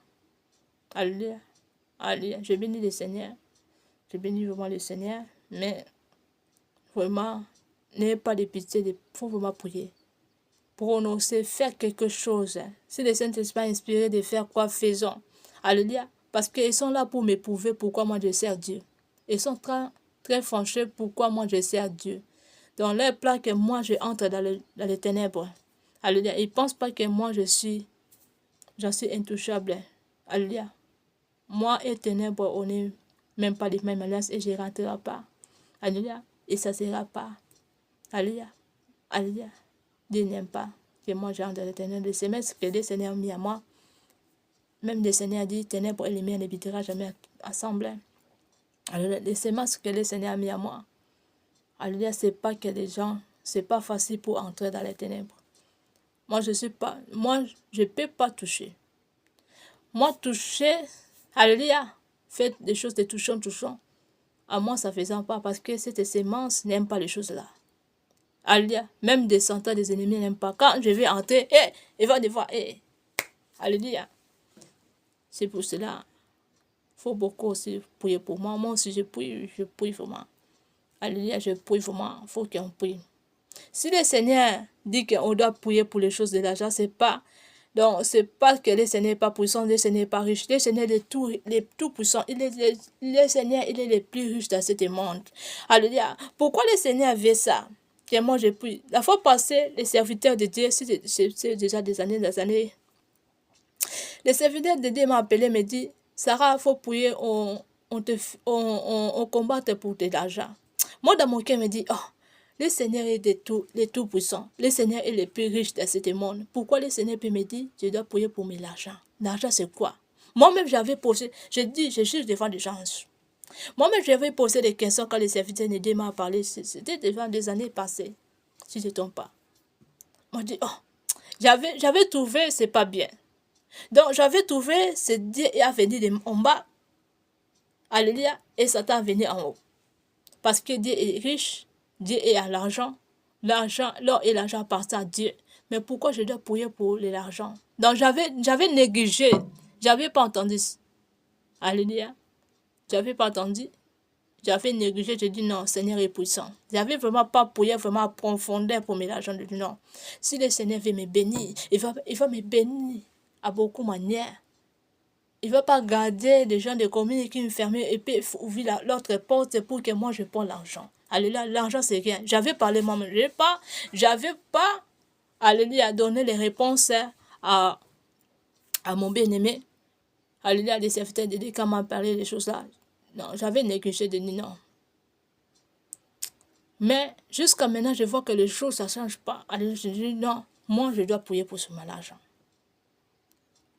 Alléluia. Alléluia. Je bénis le Seigneur. Je bénis vraiment le Seigneur. Mais vraiment, n'ayez pas de pitié, il faut vraiment prier. Prononcer, faire quelque chose. Si le Saint-Esprit est inspiré de faire quoi, faisons. Alléluia. Parce qu'ils sont là pour m'éprouver pourquoi moi je sers Dieu. Ils sont très franchis pourquoi moi je sers Dieu. Dans leur plan que moi je entre dans les ténèbres. Alléluia. Ils ne pensent pas que moi j'en suis intouchable. Alléluia. Moi et ténèbres, on n'est même pas les mêmes alliances et je ne rentrerai pas. Alléluia. Et ça ne sera pas. Alléluia. Alléluia. Dieu n'aime pas que moi j'entre dans les ténèbres. Le semestre que le Seigneur a mis à moi. Même le Seigneur a dit, ténèbres et lumière n'habitera jamais ensemble. Alléluia. Le semestre que le Seigneur a mis à moi. Alléluia. C'est pas que les gens, c'est pas facile pour entrer dans les ténèbres. Moi, je ne peux pas toucher. Moi, toucher, alléluia, faites des choses de touchant. À moi, ça ne faisait pas parce que cette sémence n'aime pas les choses là. Alléluia. Même des centaines des ennemis n'aiment pas. Quand je vais entrer, il va devoir, alléluia. C'est pour cela. Il faut beaucoup aussi prier pour moi. Moi aussi, je prie vraiment. Alléluia, je prie vraiment. Il faut qu'on prie. Si le Seigneur dit qu'on doit prier pour les choses de l'argent, c'est pas que le Seigneur n'est pas puissant, le Seigneur n'est pas riche. Le Seigneur est tout puissant. Le Seigneur, il est le plus riche dans ce monde. Alléluia. Pourquoi le Seigneur veut ça? Que moi je prie. La fois passée, les serviteurs de Dieu, c'est déjà des années. Les serviteurs de Dieu m'ont appelé, me dit, Sarah, il faut prier, on combat pour de l'argent. Moi, dans mon cœur, me dit, le Seigneur est tout puissant. Le Seigneur est le plus riche de ce monde. Pourquoi le Seigneur peut me dire, je dois prier pour l'argent? L'argent, c'est quoi? Moi-même, j'avais posé, je suis devant des gens. Moi-même, j'avais posé des questions quand les serviteurs de Dieu m'ont parlé. C'était devant des années passées, si je ne trompe pas. Moi, je dis, j'avais trouvé, c'est pas bien. Donc, j'avais trouvé, c'est Dieu est venu en bas. Alléluia. Et Satan est venu en haut. Parce que Dieu est riche, Dieu est à l'argent, l'argent, l'or et l'argent appartiennent à Dieu. Mais pourquoi je dois prier pour l'argent? Donc j'avais négligé, j'avais pas entendu. Alléluia. J'avais pas entendu. J'avais négligé, j'ai dit non, Seigneur est puissant. J'avais vraiment pas prié vraiment à profondeur pour l'argent. Je dis non. Si le Seigneur veut me bénir, il va me bénir à beaucoup de manières. Il ne va pas garder des gens de communes qui me ferment et puis ouvrir l'autre porte pour que moi je prenne l'argent. Alléluia, l'argent c'est rien. J'avais parlé moi-même. J'avais pas, alléluia, donné les réponses à mon bien-aimé. Alléluia, les serviteurs de Dieu quand m'a parlé des choses là. Non, j'avais négligé de dire non. Mais jusqu'à maintenant, je vois que les choses, ça ne change pas. Alors je dis non, moi je dois prier pour ce mal argent.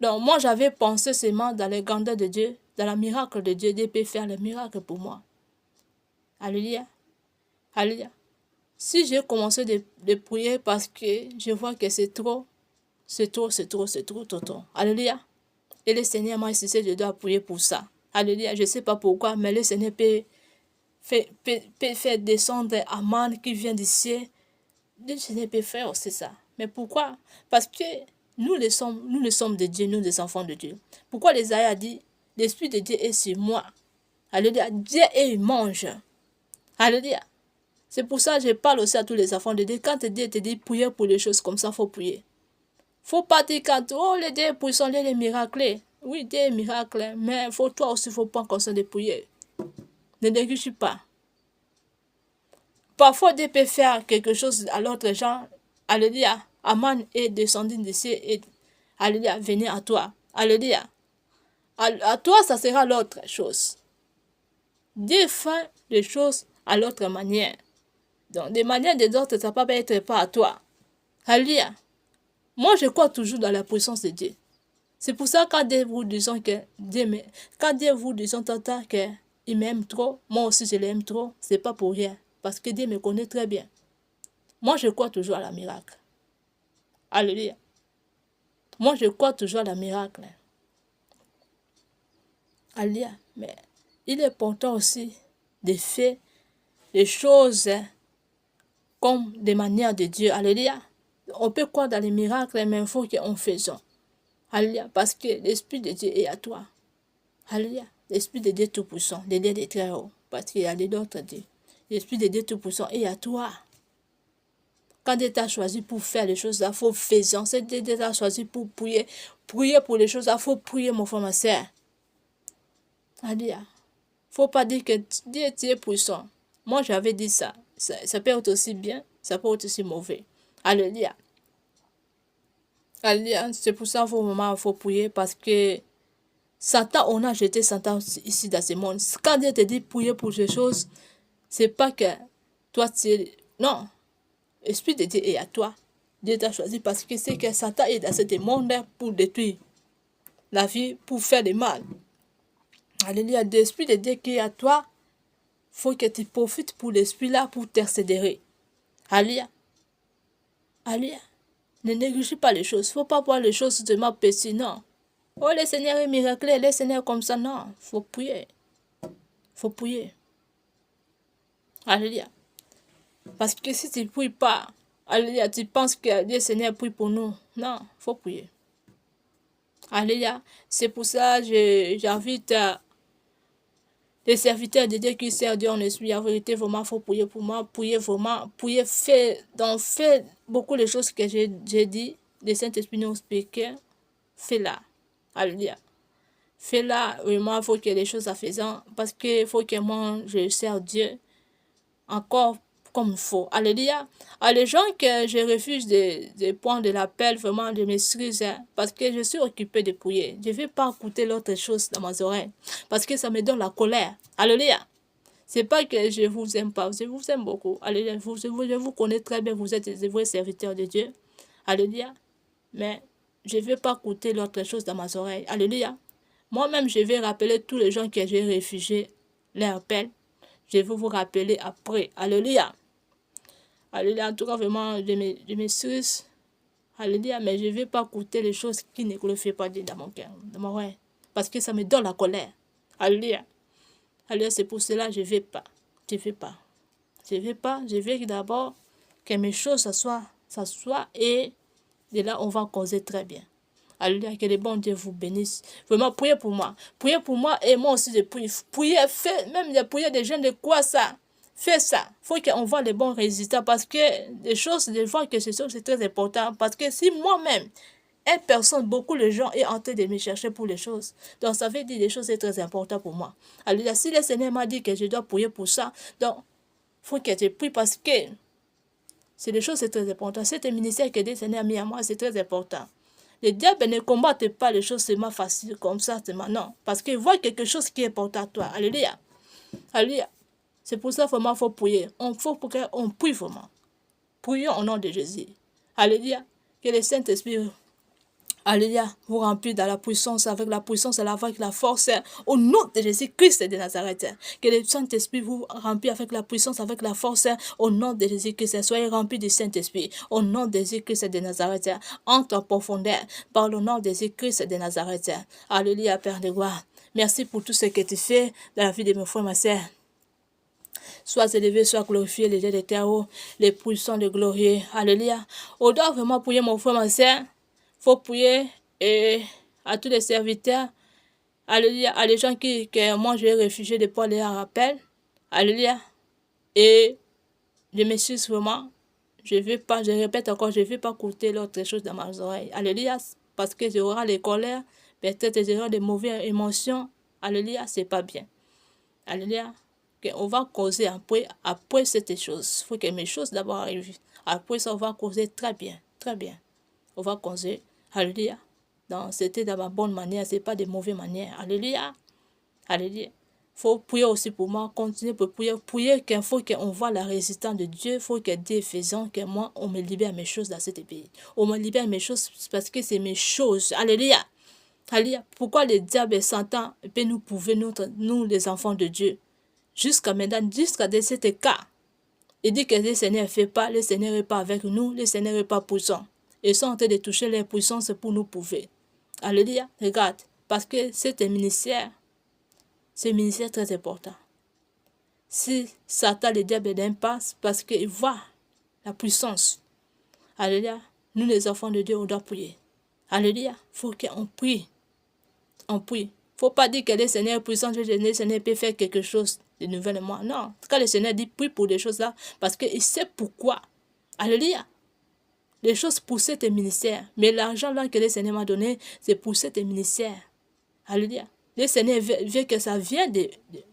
Donc moi j'avais pensé seulement dans les grandeurs de Dieu, dans le miracle de Dieu, Dieu peut faire le miracle pour moi. Alléluia. Alléluia. Si j'ai commencé de prier parce que je vois que c'est trop. Alléluia. Et le Seigneur m'a insisté, je dois prier pour ça. Alléluia. Je ne sais pas pourquoi, mais le Seigneur peut faire descendre Aman qui vient d'ici. Le Seigneur peut faire aussi ça. Mais pourquoi? Parce que nous le sommes de Dieu, nous les enfants de Dieu. Pourquoi l'Ésaïe a dit, l'Esprit de Dieu est sur moi. Alléluia. Dieu et il mange. Alléluia. C'est pour ça que je parle aussi à tous les enfants de Dieu. Quand Dieu te dit prier pour les choses comme ça, il faut prier. Faut pas dire quand, oh, les dieux puissants, les miracles. Oui, des miracles, mais toi aussi, faut pas conscience de prier. Ne néglige pas. Parfois, Dieu peut faire quelque chose à l'autre gens. Alléluia. Aman est descendu d'ici et alléluia, venez à toi. Alléluia. À toi, ça sera l'autre chose. Dieu fait les choses à l'autre manière. Donc, des manières des autres, ça ne peut pas être pas à toi. Alléluia. Moi, je crois toujours dans la puissance de Dieu. C'est pour ça que quand Dieu vous dit que quand Dieu vous dit tata qu'il m'aime trop, moi aussi je l'aime trop, c'est pas pour rien. Parce que Dieu me connaît très bien. Moi, je crois toujours à la miracle. Alléluia. Moi, je crois toujours à la miracle. Alléluia. Mais il est important aussi de faire les choses comme des manières de Dieu. Alléluia. On peut croire dans les miracles, mais il faut qu'on fasse. Alléluia. Parce que l'Esprit de Dieu est à toi. Alléluia. L'Esprit de Dieu Tout-Puissant, le Dieu des très hauts. Parce qu'il y a d'autres dieux. L'Esprit de Dieu Tout-Puissant est à toi. Quand Dieu t'a choisi pour faire les choses, il faut faire. C'est Dieu t'a choisi pour prier. Prier pour les choses, il faut prier, mon frère, ma soeur. Alléluia. Faut pas dire que Dieu est puissant. Moi, j'avais dit ça. Ça peut être aussi bien, ça peut être aussi mauvais. Alléluia. Alléluia. C'est pour ça qu'il faut prier parce que Satan, on a jeté Satan ici dans ce monde. Quand Dieu te dit prier pour ces choses, c'est pas que toi tu es... Non. L'Esprit de Dieu est à toi. Dieu t'a choisi parce que c'est que Satan est dans ce monde pour détruire la vie, pour faire du mal. Alléluia. L'Esprit de Dieu qui est à toi, faut que tu profites pour l'Esprit là pour t'accélérer. Alléluia. Alléluia. Ne néglige pas les choses. Faut pas voir les choses seulement petits, non. Oh, le Seigneur est miraculeux, le Seigneur comme ça, non. Faut prier. Faut prier. Alléluia. Parce que si tu ne pries pas, alléluia, tu penses que le Seigneur prie pour nous. Non, faut prier. Alléluia. C'est pour ça que j'invite les serviteurs de Dieu qui servent Dieu en esprit. En vérité, vraiment, il faut prier pour moi. Prier vraiment. Prier, faire beaucoup de choses que j'ai dit. Le Saint-Esprit nous explique. Fais-la. Alléluia. Fais-la. Vraiment, il faut que les choses à faisant. Parce qu'il faut que moi, je sers Dieu encore comme il faut. Alléluia. À les gens que je refuse de prendre de l'appel, vraiment, je m'excuse, parce que je suis occupée de prier. Je ne vais pas écouter l'autre chose dans mes oreilles, parce que ça me donne la colère. Alléluia. C'est pas que je vous aime pas, je vous aime beaucoup. Alléluia. Je vous connais très bien, vous êtes des vrais serviteurs de Dieu. Alléluia. Mais je ne vais pas écouter l'autre chose dans mes oreilles. Alléluia. Moi-même, je vais rappeler tous les gens que j'ai réfugiés, leur appel. Je vais vous rappeler après. Alléluia. Alléluia. En tout cas, vraiment, je m'excuse. Alléluia. Mais je ne vais pas écouter les choses qui ne glorifient pas Dieu dans mon cœur, dans mon rêve. Parce que ça me donne la colère. Alléluia. Alléluia. C'est pour cela que je ne vais pas. Je ne vais pas. Je vais pas. Je vais d'abord que mes choses s'assoient et de là, on va causer très bien. Alléluia, que le bon Dieu vous bénisse. Vraiment, priez pour moi. Priez pour moi et moi aussi je prie. Priez, faites même des prières des jeunes de quoi ça? Fais ça. Il faut qu'on voit les bons résultats parce que les choses, de voir que c'est très important. Parce que si moi-même, une personne, beaucoup de gens est en train de me chercher pour les choses. Donc ça veut dire que les choses sont très importantes pour moi. Alléluia, si le Seigneur m'a dit que je dois prier pour ça, donc il faut que je prie parce que c'est des choses, c'est très important. C'est un ministère que le Seigneur a mis à moi, c'est très important. Le diable ne combatte pas les choses seulement faciles comme ça, seulement non. Parce qu'il voit quelque chose qui est important à toi. Alléluia. Alléluia. C'est pour ça qu'il faut prier. Faut qu'on prie vraiment. Prions au nom de Jésus. Alléluia. Que le Saint-Esprit, alléluia, vous remplit dans la puissance, avec la puissance et avec la force, au nom de Jésus-Christ de Nazareth. Que le Saint-Esprit vous remplit avec la puissance, avec la force, au nom de Jésus-Christ. Soyez remplis du Saint-Esprit, au nom de Jésus-Christ de Nazareth. Entre en profondeur, par le nom de Jésus-Christ de Nazareth. Alléluia, Père de gloire. Merci pour tout ce que tu fais dans la vie de mes frères et ma sœur. Sois élevé, sois glorifié, les dieux de terreau, les puissants, les glorieux. Alléluia. On doit vraiment prier, mon frère, ma sœur. Faut prier et à tous les serviteurs. Alléluia. À les gens que moi, je vais réfugier de pas les rappel. Alléluia. Et je m'excuse vraiment. Je répète encore, je ne vais pas écouter l'autre chose dans mes oreilles. Alléluia. Parce que j'aurai les colères, peut-être j'aurai des mauvaises émotions. Alléluia, c'est pas bien. Alléluia. On va causer après cette chose. Il faut que mes choses d'abord arrivent. Après ça, on va causer très bien. Très bien. On va causer. Alléluia. C'était dans la bonne manière, ce n'est pas de mauvaise manière. Alléluia. Alléluia. Il faut prier aussi pour moi. Continuer pour prier. Prier qu'il faut qu'on voit la résistance de Dieu. Il faut que Dieu faisant que moi, on me libère mes choses dans ce pays. On me libère mes choses parce que c'est mes choses. Alléluia. Alléluia. Pourquoi le diable et Satan peut nous prouver, nous les enfants de Dieu? Jusqu'à maintenant, jusqu'à cet cas, il dit que le Seigneur ne fait pas, le Seigneur n'est pas avec nous, le Seigneur n'est pas puissant. Ils sont en train de toucher les puissances pour nous prouver. Alléluia, regarde, parce que c'est un ministère très important. Si Satan, le diable, n'aime pas, parce qu'il voit la puissance. Alléluia, nous les enfants de Dieu, on doit prier. Alléluia, il faut qu'on prie. On prie. Il ne faut pas dire que le Seigneur est puissant, le Seigneur peut faire quelque chose de nouvellement. Non, quand le Seigneur dit prie pour des choses là, parce qu'il sait pourquoi. Alléluia. Les choses pour cet ministère. Mais l'argent là que le Seigneur m'a donné, c'est pour cet ministère. Alléluia. Le Seigneur veut que ça vienne de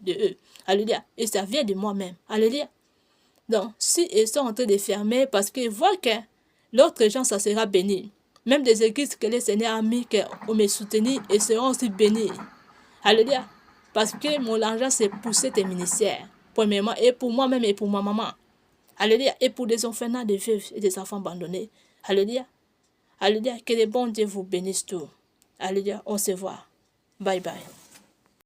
eux. Alléluia. Et ça vient de moi-même. Alléluia. Donc, si ils sont en train de fermer, parce qu'ils voient que l'autre gens, ça sera béni. Même des églises que le Seigneur a mis, qu'on me soutenir, ils seront aussi bénis. Alléluia. Parce que mon argent, c'est pour cet ministère. Premièrement, et pour moi-même et pour ma maman. Alléluia. Et pour des orphelins, des veuves et des enfants abandonnés. Alléluia. Alléluia. Que le bon Dieu vous bénisse tous. Alléluia. On se voit. Bye bye.